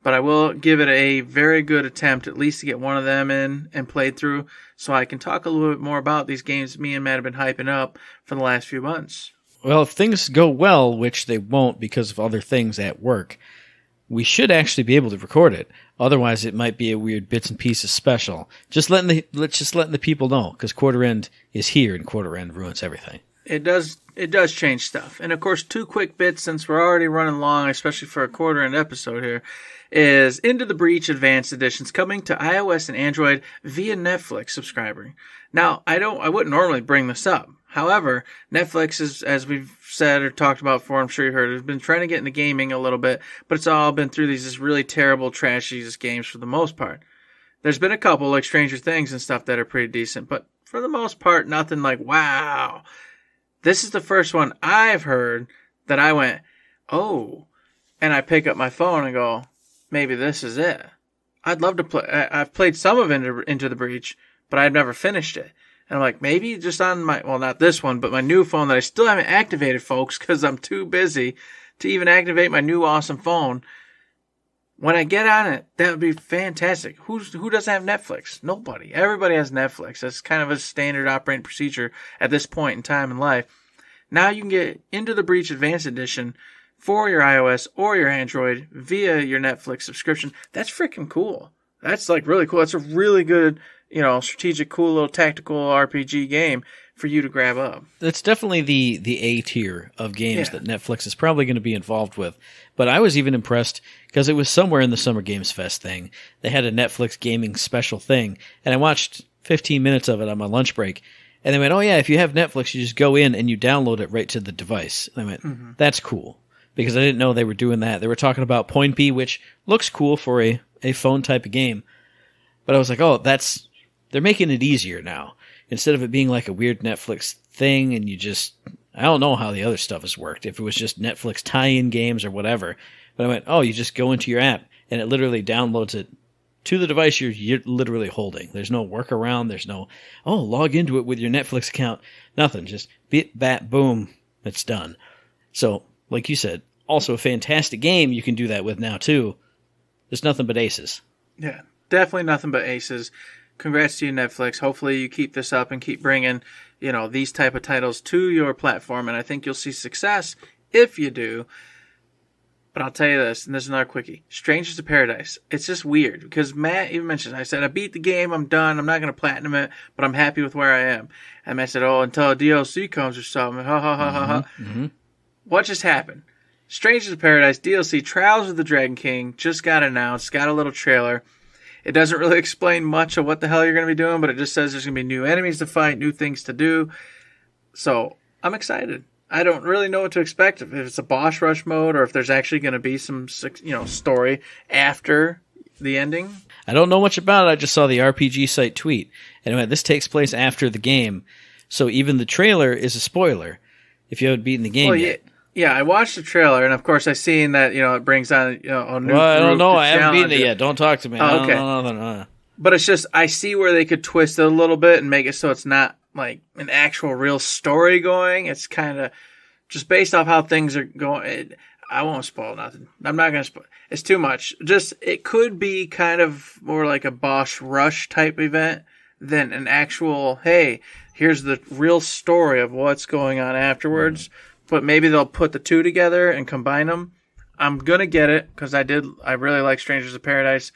But I will give it a very good attempt, at least to get one of them in and played through, so I can talk a little bit more about these games me and Matt have been hyping up for the last few months. Well, if things go well, which they won't because of other things at work, we should actually be able to record it. Otherwise, it might be a weird bits and pieces special. Let's just letting the people know, because quarter end is here, and quarter end ruins everything. It does change stuff. And of course, 2 quick bits since we're already running long, especially for a quarter end episode here, is Into the Breach Advanced Editions coming to iOS and Android via Netflix subscriber. Now, I wouldn't normally bring this up. However, Netflix is, as we've said or talked about before, I'm sure you heard, has been trying to get into gaming a little bit, but it's all been through these really terrible, trashy games for the most part. There's been a couple like Stranger Things and stuff that are pretty decent, but for the most part, nothing like, wow. This is the first one I've heard that I went, oh, and I pick up my phone and go, maybe this is it. I'd love to play. I've played some of Into the Breach, but I've never finished it. And I'm like, maybe just on my, well, not this one, but my new phone that I still haven't activated, folks, because I'm too busy to even activate my new awesome phone. When I get on it, that would be fantastic. Who doesn't have Netflix? Nobody. Everybody has Netflix. That's kind of a standard operating procedure at this point in time in life. Now you can get Into the Breach Advanced Edition for your iOS or your Android via your Netflix subscription. That's freaking cool. That's like really cool. That's a really good, strategic, cool little tactical RPG game for you to grab up. That's definitely the A tier of games that Netflix is probably going to be involved with. But I was even impressed because it was somewhere in the Summer Games Fest thing. They had a Netflix gaming special thing, and I watched 15 minutes of it on my lunch break. And they went, oh yeah, if you have Netflix, you just go in and you download it right to the device. And I went, that's cool. Because I didn't know they were doing that. They were talking about Point B, which looks cool for a phone type of game. But I was like, oh, they're making it easier now. Instead of it being like a weird Netflix thing and I don't know how the other stuff has worked. If it was just Netflix tie-in games or whatever. But I went, oh, you just go into your app and it literally downloads it to the device you're literally holding. There's no workaround. There's no, log into it with your Netflix account. Nothing. Just bit, bat, boom. It's done. So, like you said, also a fantastic game you can do that with now too. There's nothing but aces. Yeah, definitely nothing but aces. Congrats to you, Netflix. Hopefully you keep this up and keep bringing, these type of titles to your platform, and I think you'll see success if you do. But I'll tell you this, and this is another quickie. Strangers of Paradise. It's just weird, because Matt even mentioned, I said, I beat the game, I'm done, I'm not going to platinum it, but I'm happy with where I am. And Matt said, until a DLC comes or something. Ha ha ha ha ha. Mm-hmm. What just happened? Strangers of Paradise DLC Trials of the Dragon King just got announced, got a little trailer. It doesn't really explain much of what the hell you're going to be doing, but it just says there's going to be new enemies to fight, new things to do. So I'm excited. I don't really know what to expect, if it's a boss rush mode or if there's actually going to be some, story after the ending. I don't know much about it. I just saw the RPG site tweet. Anyway, this takes place after the game, so even the trailer is a spoiler if you haven't beaten the game yet. Yeah, I watched the trailer, and of course I seen that, it brings on, a new Well, I don't know. group to I haven't beaten challenge it yet. Don't talk to me. Oh, okay. No. But it's just, I see where they could twist it a little bit and make it so it's not like an actual real story going. It's kind of just based off how things are going. I won't spoil nothing. I'm not going to spoil. It's too much. Just, it could be kind of more like a boss rush type event than an actual, hey, here's the real story of what's going on afterwards. But maybe they'll put the two together and combine them. I'm going to get it because I really like Strangers of Paradise.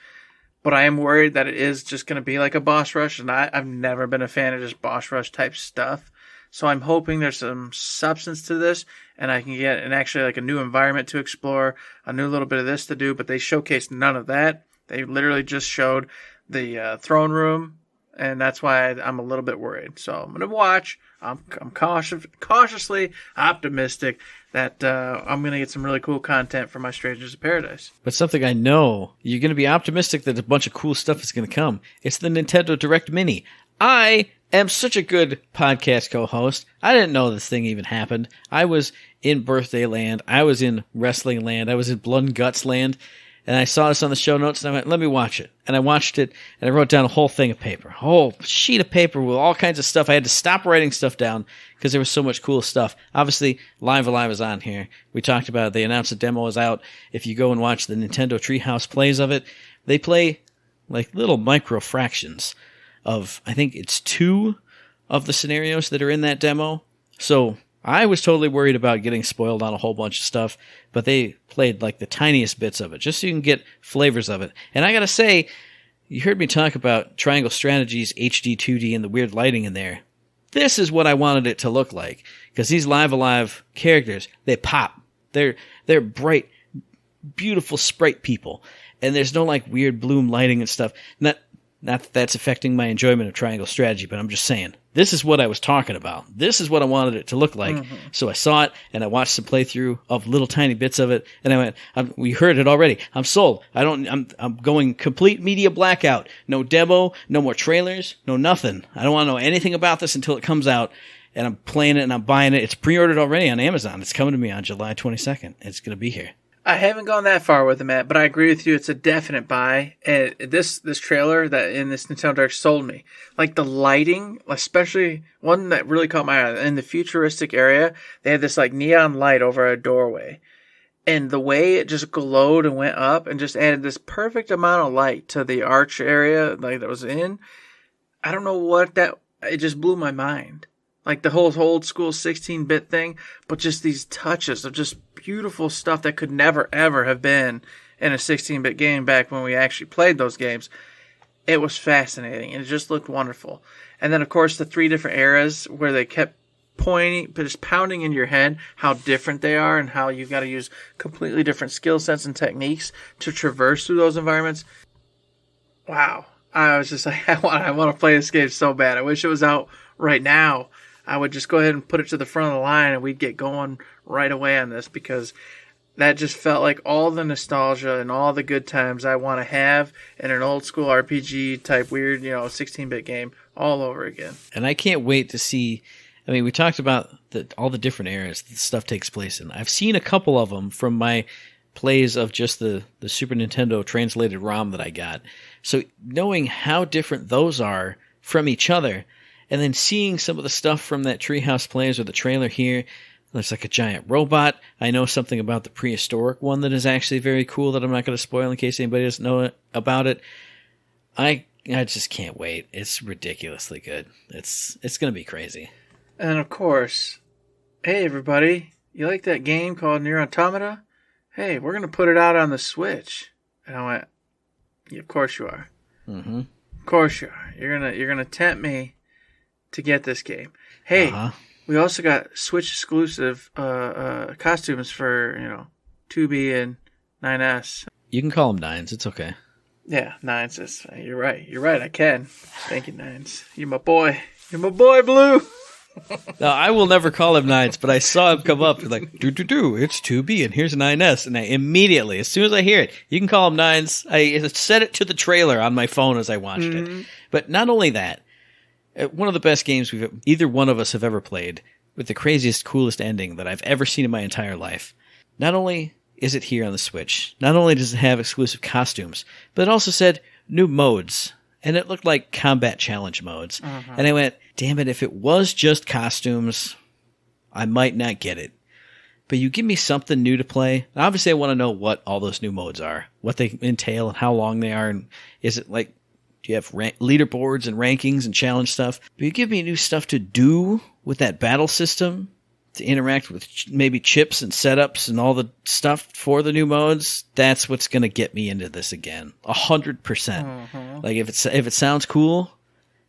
But I am worried that it is just going to be like a boss rush, and I've never been a fan of just boss rush type stuff. So I'm hoping there's some substance to this, and I can get actually like a new environment to explore, a new little bit of this to do, but they showcased none of that. They literally just showed the throne room, and that's why I'm a little bit worried. So I'm going to watch. I'm cautiously optimistic that I'm going to get some really cool content for my Strangers of Paradise. But something I know, you're going to be optimistic that a bunch of cool stuff is going to come. It's the Nintendo Direct Mini. I am such a good podcast co-host. I didn't know this thing even happened. I was in Birthday Land. I was in Wrestling Land. I was in Blood and Guts Land. And I saw this on the show notes, and I went, let me watch it. And I watched it, and I wrote down a whole thing of paper, a whole sheet of paper with all kinds of stuff. I had to stop writing stuff down because there was so much cool stuff. Obviously, Live Alive is on here. We talked about it. They announced the demo is out. If you go and watch the Nintendo Treehouse plays of it, they play like little micro fractions of, I think it's 2 of the scenarios that are in that demo. So I was totally worried about getting spoiled on a whole bunch of stuff, but they played like the tiniest bits of it, just so you can get flavors of it. And I gotta say, you heard me talk about Triangle Strategies, HD 2D, and the weird lighting in there. This is what I wanted it to look like, because these Live Alive characters, they pop. They're bright, beautiful sprite people, and there's no like weird bloom lighting and stuff. Not that that's affecting my enjoyment of Triangle Strategy, but I'm just saying, this is what I was talking about. This is what I wanted it to look like. Mm-hmm. So I saw it, and I watched some playthrough of little tiny bits of it, and I went, we heard it already. I'm sold. I'm going complete media blackout. No demo, no more trailers, no nothing. I don't want to know anything about this until it comes out, and I'm playing it, and I'm buying it. It's pre-ordered already on Amazon. It's coming to me on July 22nd. It's going to be here. I haven't gone that far with it, Matt, but I agree with you. It's a definite buy. And this trailer that in this Nintendo Direct sold me. Like the lighting, especially one that really caught my eye. In the futuristic area, they had this like neon light over a doorway. And the way it just glowed and went up and just added this perfect amount of light to the arch area like that was in. I don't know what it just blew my mind. Like the whole old school 16-bit thing, but just these touches of just beautiful stuff that could never, ever have been in a 16-bit game back when we actually played those games. It was fascinating, and it just looked wonderful. And then, of course, the 3 different eras where they kept just pounding in your head how different they are and how you've got to use completely different skill sets and techniques to traverse through those environments. Wow. I was just like, I want to play this game so bad. I wish it was out right now. I would just go ahead and put it to the front of the line and we'd get going right away on this, because that just felt like all the nostalgia and all the good times I want to have in an old school RPG type weird, 16-bit game all over again. And I can't wait to see. I mean, we talked about all the different eras that stuff takes place in. I've seen a couple of them from my plays of just the Super Nintendo translated ROM that I got. So knowing how different those are from each other, and then seeing some of the stuff from that Treehouse Plays or the trailer here, looks like a giant robot. I know something about the prehistoric one that is actually very cool that I'm not going to spoil in case anybody doesn't know about it. I just can't wait. It's ridiculously good. It's going to be crazy. And of course, hey everybody, you like that game called Nier Automata? Hey, we're going to put it out on the Switch. And I went, yeah, of course you are. Mm-hmm. Of course you are. You're gonna tempt me to get this game. Hey, we also got Switch exclusive costumes for 2B and 9S. You can call them Nines. It's okay. Yeah, Nines. You're right. I can. Thank you, Nines. You're my boy. You're my boy, Blue. Now, I will never call him Nines, but I saw him come up. He's like, it's 2B, and here's 9S. And I immediately, as soon as I hear it, you can call him Nines. I set it to the trailer on my phone as I watched it. But not only that, one of the best games either one of us have ever played, with the craziest, coolest ending that I've ever seen in my entire life. Not only is it here on the Switch, not only does it have exclusive costumes, but it also said new modes. And it looked like combat challenge modes. And I went, damn it, if it was just costumes, I might not get it. But you give me something new to play. And obviously, I want to know what all those new modes are, what they entail, and how long they are. And is it like, do you have leaderboards and rankings and challenge stuff? But you give me new stuff to do with that battle system, to interact with maybe chips and setups and all the stuff for the new modes. That's what's going to get me into this again. 100%. Like if it sounds cool,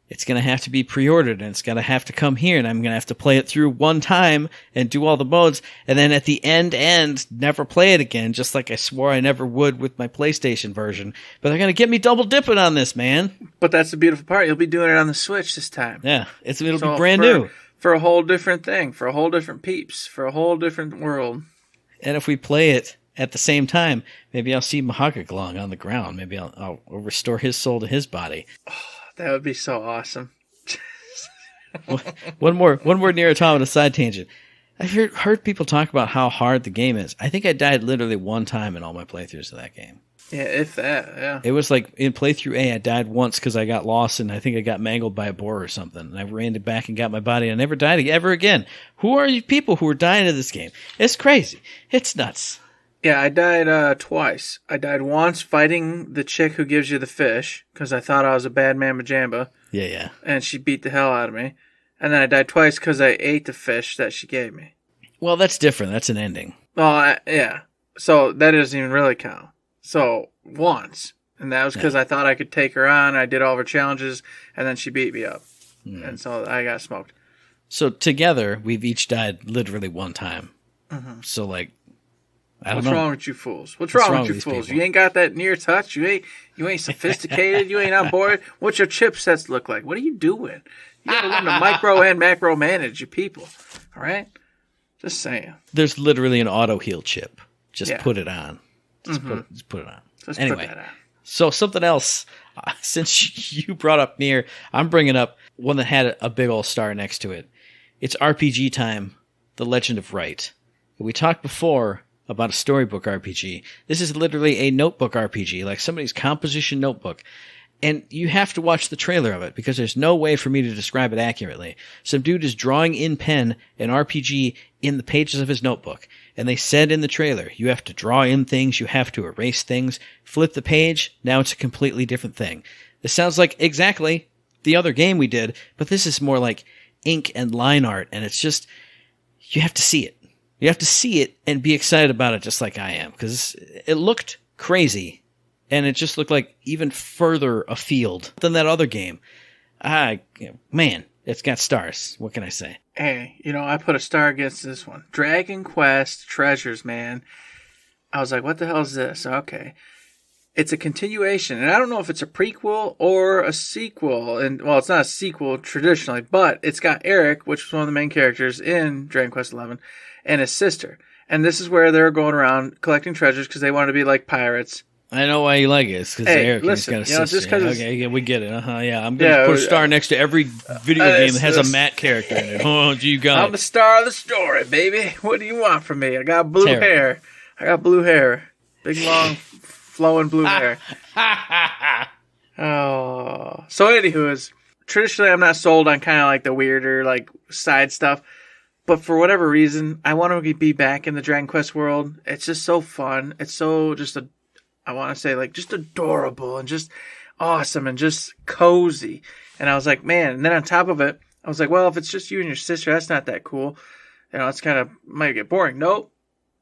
it's going to have to be pre-ordered and it's going to have to come here and I'm going to have to play it through one time and do all the modes. And then at the end, never play it again, just like I swore I never would with my PlayStation version. But they're going to get me double dipping on this, man. But that's the beautiful part. You'll be doing it on the Switch this time. Yeah, it'll be brand new. For a whole different thing, for a whole different peeps, for a whole different world. And if we play it at the same time, maybe I'll see Mahagaglong on the ground. Maybe I'll restore his soul to his body. Oh, that would be so awesome. One more Nier Automata side tangent. I've heard people talk about how hard the game is. I think I died literally one time in all my playthroughs of that game. Yeah, if that, yeah. It was like in playthrough A, I died once because I got lost and I think I got mangled by a boar or something. And I ran it back and got my body and I never died ever again. Who are you people who are dying in this game? It's crazy. It's nuts. Yeah, I died twice. I died once fighting the chick who gives you the fish because I thought I was a bad man Majamba. Yeah. And she beat the hell out of me. And then I died twice because I ate the fish that she gave me. Well, that's different. That's an ending. Well, yeah. So that doesn't even really count. So, once. And that was because I thought I could take her on. I did all of her challenges, and then she beat me up. And so I got smoked. So, together, we've each died literally one time. So, like, I don't know. What's wrong with you fools? What's wrong with you fools? People? You ain't got that near touch? You ain't sophisticated? You ain't on board? What's your chipsets look like? What are you doing? You gotta learn to micro and macro manage your people. All right? Just saying. There's literally an auto heal chip. Just put it on. Just put it on. Anyway, put that on. So something else, since you brought up Nier, I'm bringing up one that had a big old star next to it. It's RPG time, The Legend of Wright. We talked before about a storybook RPG. This is literally a notebook RPG, like somebody's composition notebook. And you have to watch the trailer of it because there's no way for me to describe it accurately. Some dude is drawing in pen an RPG in the pages of his notebook. And they said in the trailer, you have to draw in things, you have to erase things, flip the page, now it's a completely different thing. This sounds like exactly the other game we did, but this is more like ink and line art, and it's just, you have to see it. You have to see it and be excited about it just like I am, because it looked crazy. And it just looked like even further afield than that other game. Man, it's got stars. What can I say? Hey, I put a star against this one. Dragon Quest Treasures, man. I was like, what the hell is this? Okay. It's a continuation. And I don't know if it's a prequel or a sequel. And, well, it's not a sequel traditionally, but it's got Eric, which was one of the main characters in Dragon Quest XI, and his sister. And this is where they're going around collecting treasures because they want to be like pirates. I know why you like it. It's because Eric listen, got a sister. just because okay, we get it. Yeah, I'm going to put a star next to every video game that has a Matt character in it. Oh, you got I'm the star of the story, baby. What do you want from me? I got blue hair. Big, long, flowing blue hair. Oh. So, anywho, traditionally I'm not sold on kind of like the weirder, like, side stuff. But for whatever reason, I want to be back in the Dragon Quest world. It's just so fun. It's so I want to say, like, just adorable and just awesome and just cozy. And I was like, man. And then on top of it, I was like, well, if it's just you and your sister, that's not that cool. It's kind of, might get boring. Nope.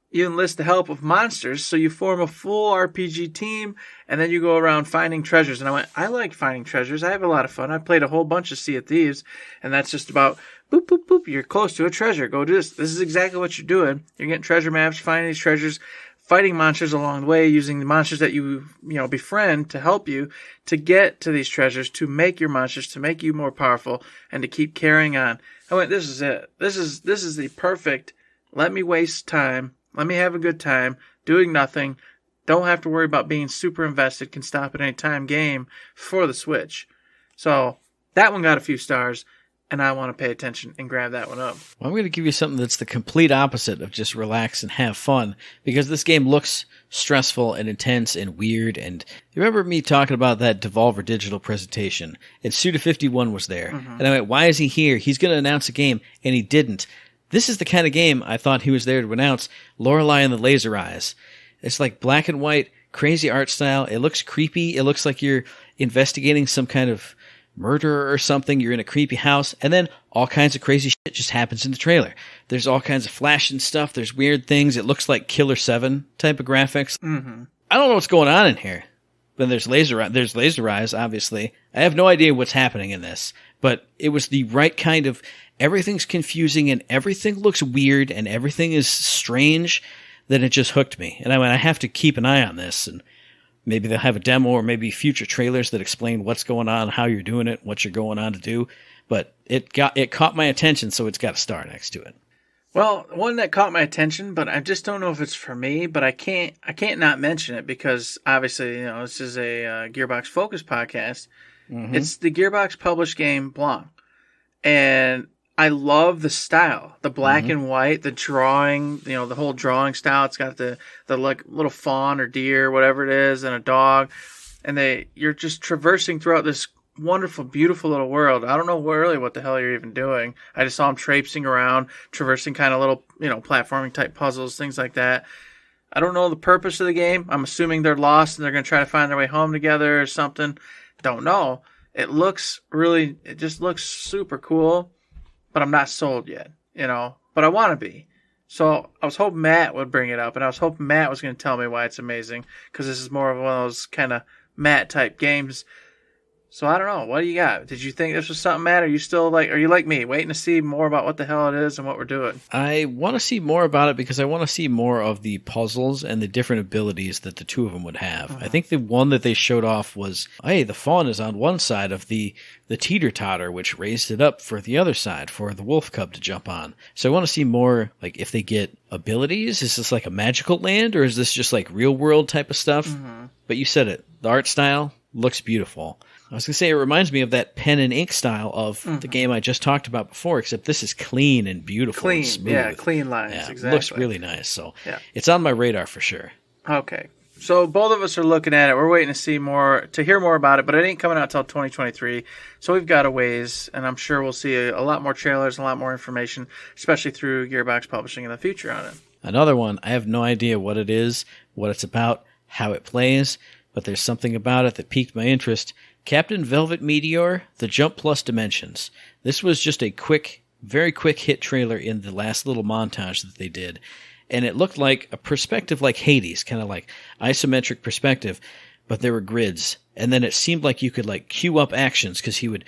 You enlist the help of monsters, so you form a full RPG team, and then you go around finding treasures. And I went, I like finding treasures. I have a lot of fun. I played a whole bunch of Sea of Thieves, and that's just about, boop, boop, boop, you're close to a treasure. Go do this. This is exactly what you're doing. You're getting treasure maps, finding these treasures, fighting monsters along the way, using the monsters that you befriend to help you to get to these treasures, to make your monsters, to make you more powerful, and to keep carrying on. I went, this is it. This is the perfect, let me waste time, let me have a good time, doing nothing, don't have to worry about being super invested, can stop at any time game for the Switch. So that one got a few stars, and I want to pay attention and grab that one up. Well, I'm going to give you something that's the complete opposite of just relax and have fun, because this game looks stressful and intense and weird. And you remember me talking about that Devolver Digital presentation, and Suda51 was there. Mm-hmm. And I went, why is he here? He's going to announce a game, and he didn't. This is the kind of game I thought he was there to announce, Lorelei and the Laser Eyes. It's like black and white, crazy art style. It looks creepy. It looks like you're investigating some kind of murder or something. You're in a creepy house, and then all kinds of crazy shit just happens in the trailer. There's all kinds of flashing stuff. There's weird things. It looks like Killer 7 type of graphics. Mm-hmm. I don't know what's going on in here. But there's laser eyes, obviously. I have no idea what's happening in this, but it was the right kind of everything's confusing and everything looks weird and everything is strange that it just hooked me. And I went, I have to keep an eye on this, and maybe they'll have a demo or maybe future trailers that explain what's going on, how you're doing it, what you're going on to do. But it caught my attention, so it's got a star next to it. Well, one that caught my attention, but I just don't know if it's for me, but I can't not mention it because obviously, this is a Gearbox Focus podcast. Mm-hmm. It's the Gearbox published game Blanc. And I love the style, the black and white, the drawing, the whole drawing style. It's got the like little fawn or deer, whatever it is, and a dog. And you're just traversing throughout this wonderful, beautiful little world. I don't know really what the hell you're even doing. I just saw them traipsing around, traversing kind of little, platforming type puzzles, things like that. I don't know the purpose of the game. I'm assuming they're lost and they're going to try to find their way home together or something. Don't know. It just looks super cool, but I'm not sold yet, but I want to be. So I was hoping Matt would bring it up, and I was hoping Matt was going to tell me why it's amazing, because this is more of one of those kind of Matt type games. So I don't know. What do you got? Did you think this was something, Matt? Are you like me, waiting to see more about what the hell it is and what we're doing? I want to see more about it because I want to see more of the puzzles and the different abilities that the two of them would have. Uh-huh. I think the one that they showed off was, hey, the fawn is on one side of the teeter-totter, which raised it up for the other side for the wolf cub to jump on. So I want to see more, like, if they get abilities. Is this like a magical land, or is this just like real-world type of stuff? Mm-hmm. But you said it. The art style looks beautiful. I was going to say, it reminds me of that pen and ink style of the game I just talked about before, except this is clean and beautiful and smooth. Yeah, clean lines, exactly. It looks really nice, so It's on my radar for sure. Okay, so both of us are looking at it. We're waiting to hear more about it, but it ain't coming out until 2023, so we've got a ways, and I'm sure we'll see a lot more trailers, a lot more information, especially through Gearbox Publishing in the future on it. Another one, I have no idea what it is, what it's about, how it plays, but there's something about it that piqued my interest. Captain Velvet Meteor, The Jump Plus Dimensions. This was just a very quick hit trailer in the last little montage that they did. And it looked like a perspective like Hades, kind of like isometric perspective, but there were grids. And then it seemed like you could like queue up actions because he would,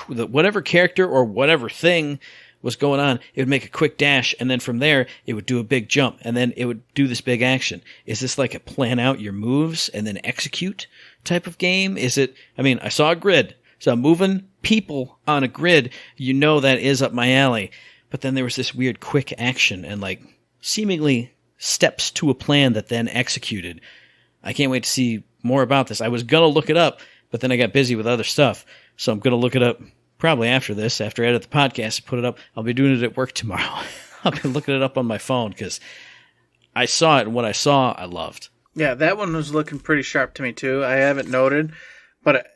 whatever character or whatever thing was going on, it would make a quick dash, and then from there, it would do a big jump, and then it would do this big action. Is this like a plan out your moves and then execute type of game? Is it, I saw a grid, so moving people on a grid, that is up my alley. But then there was this weird quick action and like seemingly steps to a plan that then executed. I can't wait to see more about this. I was going to look it up, but then I got busy with other stuff, so I'm going to look it up probably after this, after I edit the podcast and put it up. I'll be doing it at work tomorrow. I'll be looking it up on my phone because I saw it, and what I saw, I loved. Yeah, that one was looking pretty sharp to me too. I haven't noted, but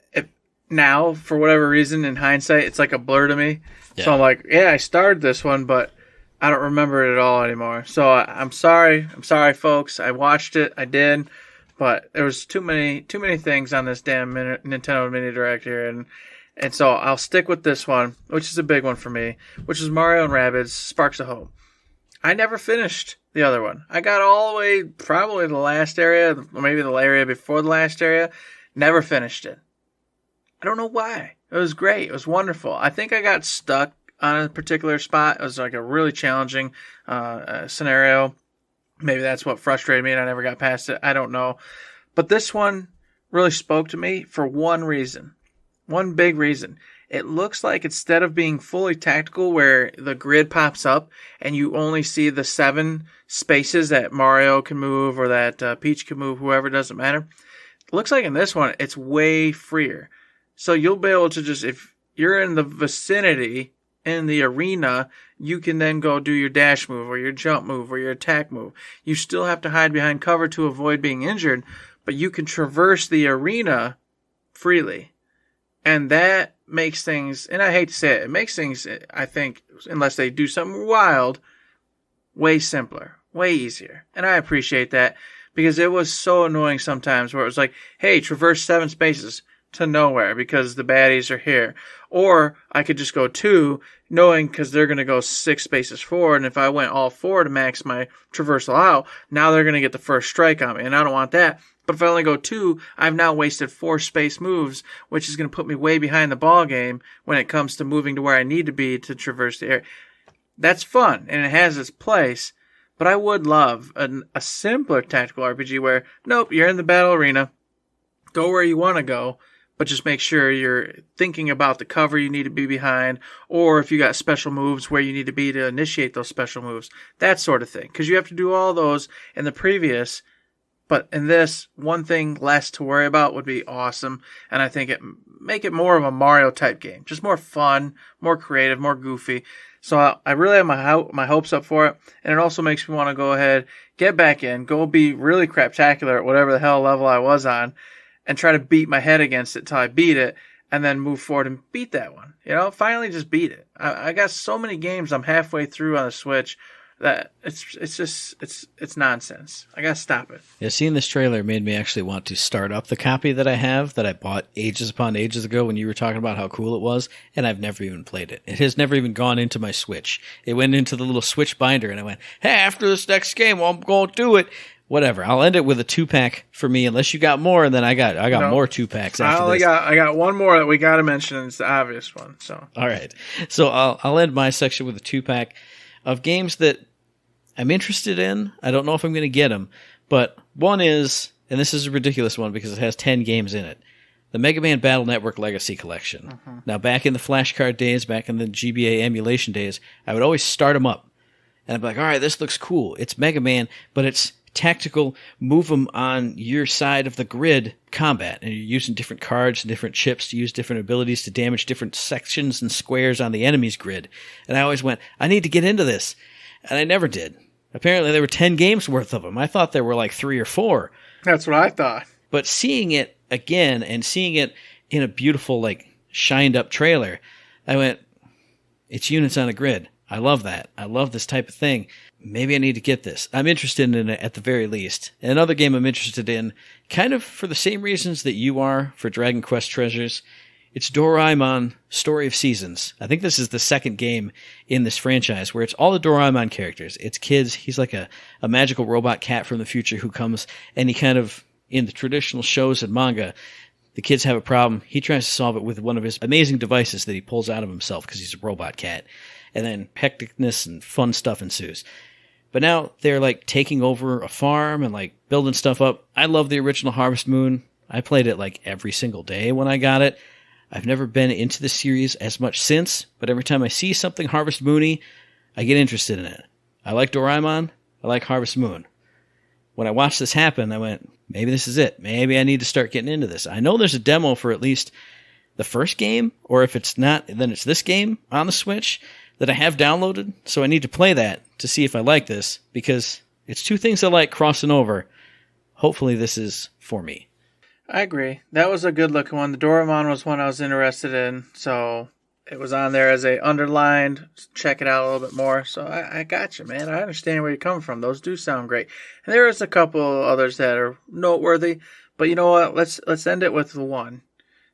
now, for whatever reason, in hindsight, it's like a blur to me. Yeah. So I'm like, I started this one, but I don't remember it at all anymore. So I'm sorry. I'm sorry, folks. I watched it. I did. But there was too many things on this damn Nintendo Mini Direct here, and so I'll stick with this one, which is a big one for me, which is Mario and Rabbids Sparks of Hope. I never finished the other one. I got all the way probably the last area, or maybe the area before the last area. Never finished it. I don't know why. It was great. It was wonderful. I think I got stuck on a particular spot. It was like a really challenging scenario. Maybe that's what frustrated me and I never got past it. I don't know. But this one really spoke to me for one reason. One big reason. It looks like instead of being fully tactical where the grid pops up and you only see the 7 spaces that Mario can move or that Peach can move, whoever, doesn't matter. It looks like in this one, it's way freer. So you'll be able to just, if you're in the vicinity, in the arena, you can then go do your dash move or your jump move or your attack move. You still have to hide behind cover to avoid being injured, but you can traverse the arena freely. And that makes things, and I hate to say it makes things, I think, unless they do something wild, way simpler, way easier. And I appreciate that because it was so annoying sometimes where it was like, hey, traverse 7 spaces to nowhere because the baddies are here. Or I could just go 2, knowing because they're going to go 6 spaces forward. And if I went all 4 to max my traversal out, now they're going to get the first strike on me. And I don't want that. But if I only go 2, I've now wasted 4 space moves, which is going to put me way behind the ball game when it comes to moving to where I need to be to traverse the area. That's fun, and it has its place, but I would love a simpler tactical RPG where, nope, you're in the battle arena, go where you want to go, but just make sure you're thinking about the cover you need to be behind, or if you got special moves where you need to be to initiate those special moves, that sort of thing. Because you have to do all those in the previous. But in this, one thing less to worry about would be awesome, and I think it make it more of a Mario type game, just more fun, more creative, more goofy. So I really have my hopes up for it, and it also makes me want to go ahead, get back in, go be really craptacular at whatever the hell level I was on, and try to beat my head against it till I beat it, and then move forward and beat that one. You know, finally just beat it. I got so many games I'm halfway through on the Switch that it's nonsense. I gotta stop it. Yeah, seeing this trailer made me actually want to start up the copy that I have that I bought ages upon ages ago when you were talking about how cool it was, and I've never even played it. It has never even gone into my Switch. It went into the little Switch binder, and I went, hey, after this next game, well, I'm going to do it. Whatever. I'll end it with a 2-pack for me, unless you got more, and then I got more 2-packs after this. I got one more that we got to mention, and it's the obvious one. So all right. So I'll end my section with a 2-pack of games that I'm interested in. I don't know if I'm going to get them, but one is, and this is a ridiculous one because it has 10 games in it, the Mega Man Battle Network Legacy Collection. Uh-huh. Now, back in the flashcard days, back in the GBA emulation days, I would always start them up, and I'd be like, all right, this looks cool. It's Mega Man, but it's tactical, move them on your side of the grid combat, and you're using different cards and different chips to use different abilities to damage different sections and squares on the enemy's grid. And I always went, I need to get into this, and I never did. Apparently there were 10 games worth of them. I thought there were like 3 or 4. That's what I thought. But seeing it again and seeing it in a beautiful, like, shined up trailer, I went, it's units on a grid. I love that. I love this type of thing. Maybe I need to get this. I'm interested in it at the very least. And another game I'm interested in, kind of for the same reasons that you are for Dragon Quest Treasures, it's Doraemon Story of Seasons. I think this is the second game in this franchise where it's all the Doraemon characters. It's kids. He's like a magical robot cat from the future who comes, and he kind of, in the traditional shows and manga, the kids have a problem. He tries to solve it with one of his amazing devices that he pulls out of himself because he's a robot cat. And then hecticness and fun stuff ensues. But now they're like taking over a farm and like building stuff up. I love the original Harvest Moon. I played it like every single day when I got it. I've never been into the series as much since, but every time I see something Harvest Moony, I get interested in it. I like Doraemon. I like Harvest Moon. When I watched this happen, I went, maybe this is it. Maybe I need to start getting into this. I know there's a demo for at least the first game, or if it's not, then it's this game on the Switch that I have downloaded, so I need to play that to see if I like this, because it's 2 things I like crossing over. Hopefully this is for me. I agree. That was a good looking one. The Doraemon was one I was interested in, so it was on there as a underlined, check it out a little bit more. So I got you, man. I understand where you're coming from. Those do sound great. And there is a couple others that are noteworthy, but you know what? Let's end it with the one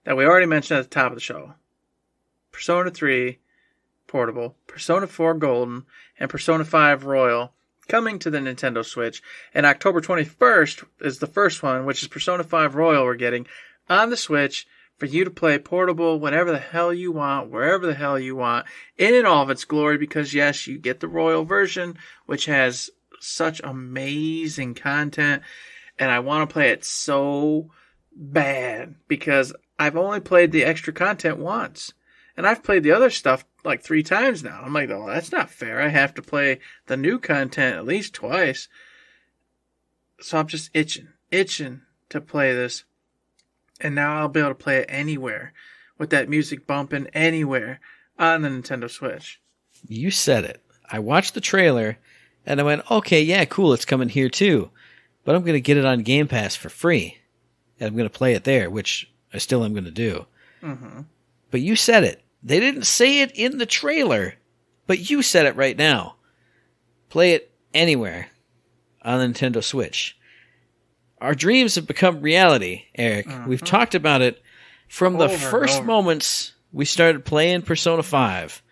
that we already mentioned at the top of the show. Persona 3 Portable, Persona 4 Golden, and Persona 5 Royal coming to the Nintendo Switch. And October 21st is the first one, which is Persona 5 Royal we're getting on the Switch for you to play portable whenever the hell you want, wherever the hell you want, in all of its glory, because yes, you get the Royal version, which has such amazing content, and I want to play it so bad because I've only played the extra content once. And I've played the other stuff like 3 times now. I'm like, oh, that's not fair. I have to play the new content at least twice. So I'm just itching to play this. And now I'll be able to play it anywhere with that music bumping anywhere on the Nintendo Switch. You said it. I watched the trailer and I went, okay, yeah, cool, it's coming here too. But I'm going to get it on Game Pass for free. And I'm going to play it there, which I still am going to do. Mm-hmm. But you said it. They didn't say it in the trailer, but you said it right now. Play it anywhere on the Nintendo Switch. Our dreams have become reality, Eric. Mm-hmm. We've talked about it from the Over first and over. moments we started playing Persona 5.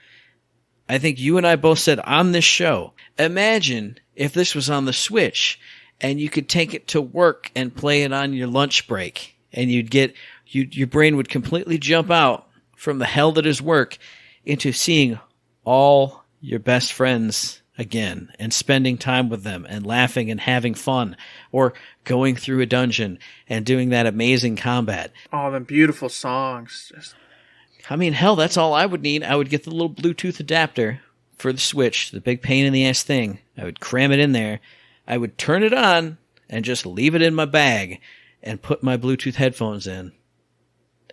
I think you and I both said on this show, imagine if this was on the Switch and you could take it to work and play it on your lunch break, and your brain would completely jump out from the hell that is work into seeing all your best friends again and spending time with them and laughing and having fun, or going through a dungeon and doing that amazing combat. All them beautiful songs. I mean, hell, that's all I would need. I would get the little Bluetooth adapter for the Switch, the big pain in the ass thing. I would cram it in there. I would turn it on and just leave it in my bag and put my Bluetooth headphones in.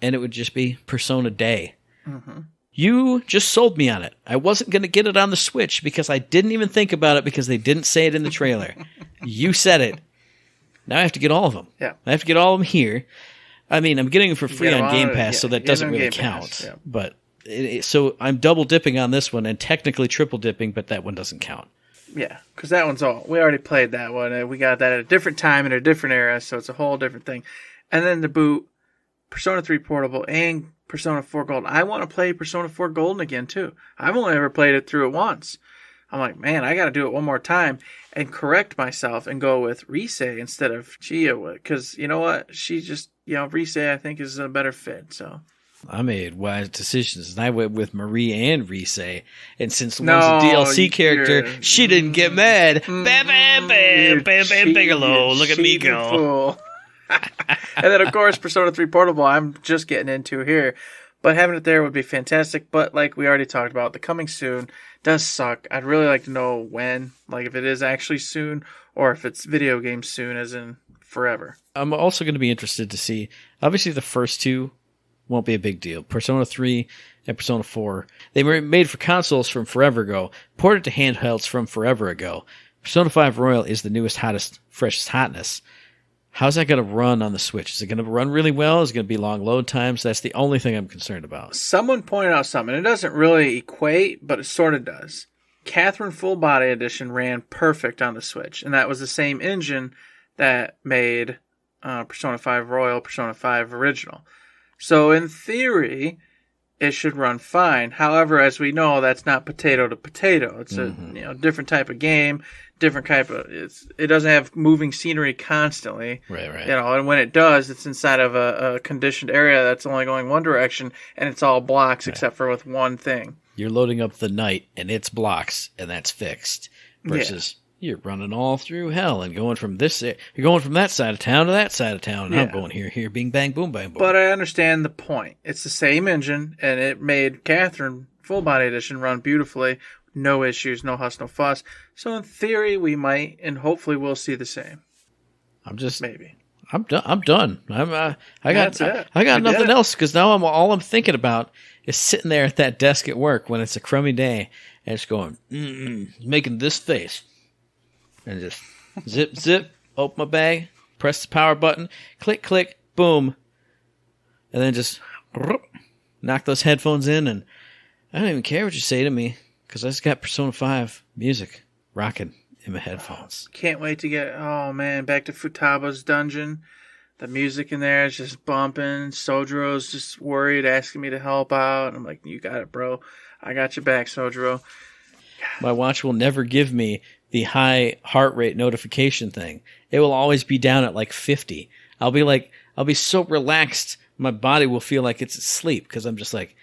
And it would just be Persona Day. Mm-hmm. You just sold me on it. I wasn't going to get it on the Switch because I didn't even think about it because they didn't say it in the trailer. You said it. Now I have to get all of them. Yeah. I have to get all of them here. I mean, I'm getting them for free get 'em on Game on- Pass, yeah, so that get doesn't 'em really Game count. Pass, yeah. But so I'm double dipping on this one and technically triple dipping, but that one doesn't count. Yeah, because that one's all. We already played that one. And we got that at a different time in a different era, so it's a whole different thing. And then to boot, Persona 3 Portable and Persona 4 Gold. I want to play Persona 4 Golden again, too. I've only ever played it through it once. I'm like, man, I got to do it one more time and correct myself and go with Rise instead of Chia. Because you know what? She just, Rise I think is a better fit, so. I made wise decisions, and I went with Marie and Rise. And since No, one's a DLC character, you're- she didn't get mad. Bam, bam, bam, bam, bam, Bigelow. Look at me go. Fool. And then, of course, Persona 3 Portable, I'm just getting into here. But having it there would be fantastic. But like we already talked about, the coming soon does suck. I'd really like to know when, like if it is actually soon or if it's video game soon, as in forever. I'm also going to be interested to see, obviously the first two won't be a big deal. Persona 3 and Persona 4, they were made for consoles from forever ago, ported to handhelds from forever ago. Persona 5 Royal is the newest, hottest, freshest hotness. How's that going to run on the Switch? Is it going to run really well? Is it going to be long load times? That's the only thing I'm concerned about. Someone pointed out something. It doesn't really equate, but it sort of does. Catherine Full Body Edition ran perfect on the Switch, and that was the same engine that made Persona 5 Royal, Persona 5 Original. So in theory, it should run fine. However, as we know, that's not potato to potato. It's a different type of game, different type of. It doesn't have moving scenery constantly. Right. And when it does, it's inside of a conditioned area that's only going one direction, and it's all blocks except for with one thing. You're loading up the night, and it's blocks, and that's fixed. Versus you're running all through hell and going from you're going from that side of town to that side of town, and I'm going here, bing, bang, boom, bang, boom. But I understand the point. It's the same engine, and it made Catherine Full Body Edition run beautifully. No issues, no huss, no fuss. So in theory, we might, and hopefully we'll see the same. Maybe. I'm done. I got That's it. I got We did nothing it. else because now all I'm thinking about is sitting there at that desk at work when it's a crummy day and just going, making this face. And just zip, open my bag, press the power button, click, boom. And then just knock those headphones in, and I don't even care what you say to me because I just got Persona 5 music rocking in my headphones. Can't wait to get, back to Futaba's dungeon. The music in there is just bumping. Sojiro's just worried, asking me to help out. I'm like, you got it, bro. I got your back, Sojiro. My watch will never give me the high heart rate notification thing. It will always be down at like 50. I'll be so relaxed, my body will feel like it's asleep because I'm just like,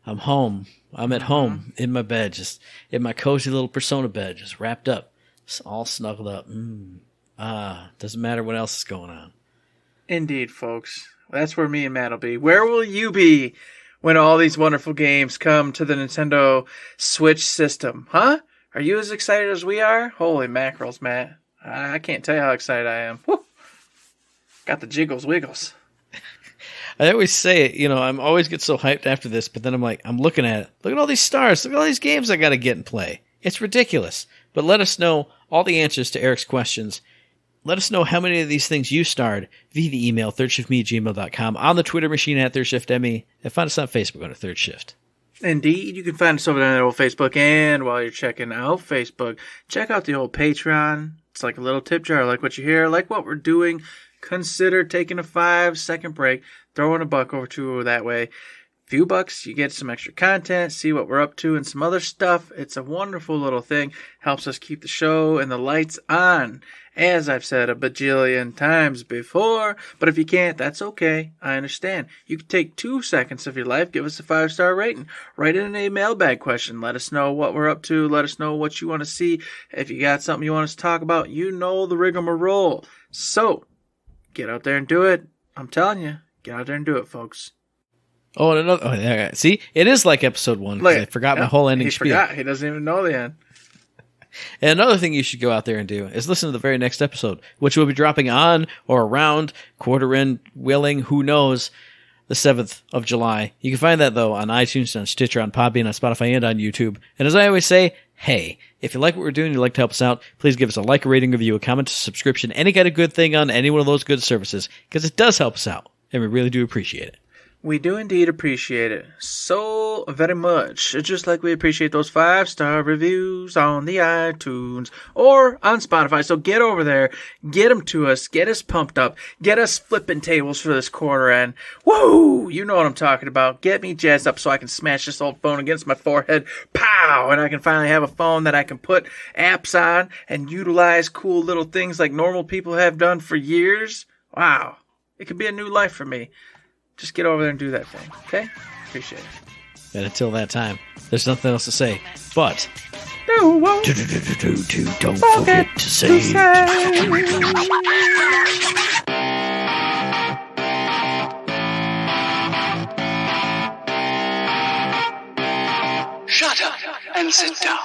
I'm home. I'm at home in my bed, just in my cozy little Persona bed, just wrapped up, All snuggled up. Doesn't matter what else is going on. Indeed, folks. That's where me and Matt will be. Where will you be when all these wonderful games come to the Nintendo Switch system? Huh? Are you as excited as we are? Holy mackerels, Matt. I can't tell you how excited I am. Woo. Got the jiggles wiggles. I always say it, I'm always get so hyped after this, but then I'm looking at it. Look at all these stars. Look at all these games I got to get and play. It's ridiculous. But let us know all the answers to Eric's questions. Let us know how many of these things you starred via the email, thirdshiftme@gmail.com, on the Twitter machine @ThirdShiftME, and find us on Facebook under Third Shift. Indeed, you can find us over there on the old Facebook, and while you're checking out Facebook, check out the old Patreon. It's like a little tip jar. Like what you hear, like what we're doing. Consider taking a 5-second break, throwing $1 over to that way. Few bucks, you get some extra content, see what we're up to, and some other stuff. It's a wonderful little thing. Helps us keep the show and the lights on, as I've said a bajillion times before. But if you can't, that's okay. I understand. You can take 2 seconds of your life, give us a 5-star rating, write in a mailbag question, let us know what we're up to, let us know what you want to see. If you got something you want us to talk about, you know the rigmarole. So, get out there and do it. I'm telling you, get out there and do it, folks. Oh, and another. See, it is like episode 1. Because I forgot my whole ending spiel. He forgot. He doesn't even know the end. And another thing you should go out there and do is listen to the very next episode, which will be dropping on or around quarter end willing, who knows, the 7th of July. You can find that, though, on iTunes, on Stitcher, on Podbean, on Spotify, and on YouTube. And as I always say, hey, if you like what we're doing and you'd like to help us out, please give us a like, a rating, review, a comment, a subscription, any kind of good thing on any one of those good services, because it does help us out, and we really do appreciate it. We do indeed appreciate it so very much. It's just like we appreciate those 5-star reviews on the iTunes or on Spotify. So get over there, get them to us, get us pumped up, get us flipping tables for this quarter end. Woo! You know what I'm talking about. Get me jazzed up so I can smash this old phone against my forehead. Pow! And I can finally have a phone that I can put apps on and utilize cool little things like normal people have done for years. Wow. It could be a new life for me. Just get over there and do that thing, okay? Appreciate it. And until that time, there's nothing else to say, but don't forget to say. Shut up and sit down.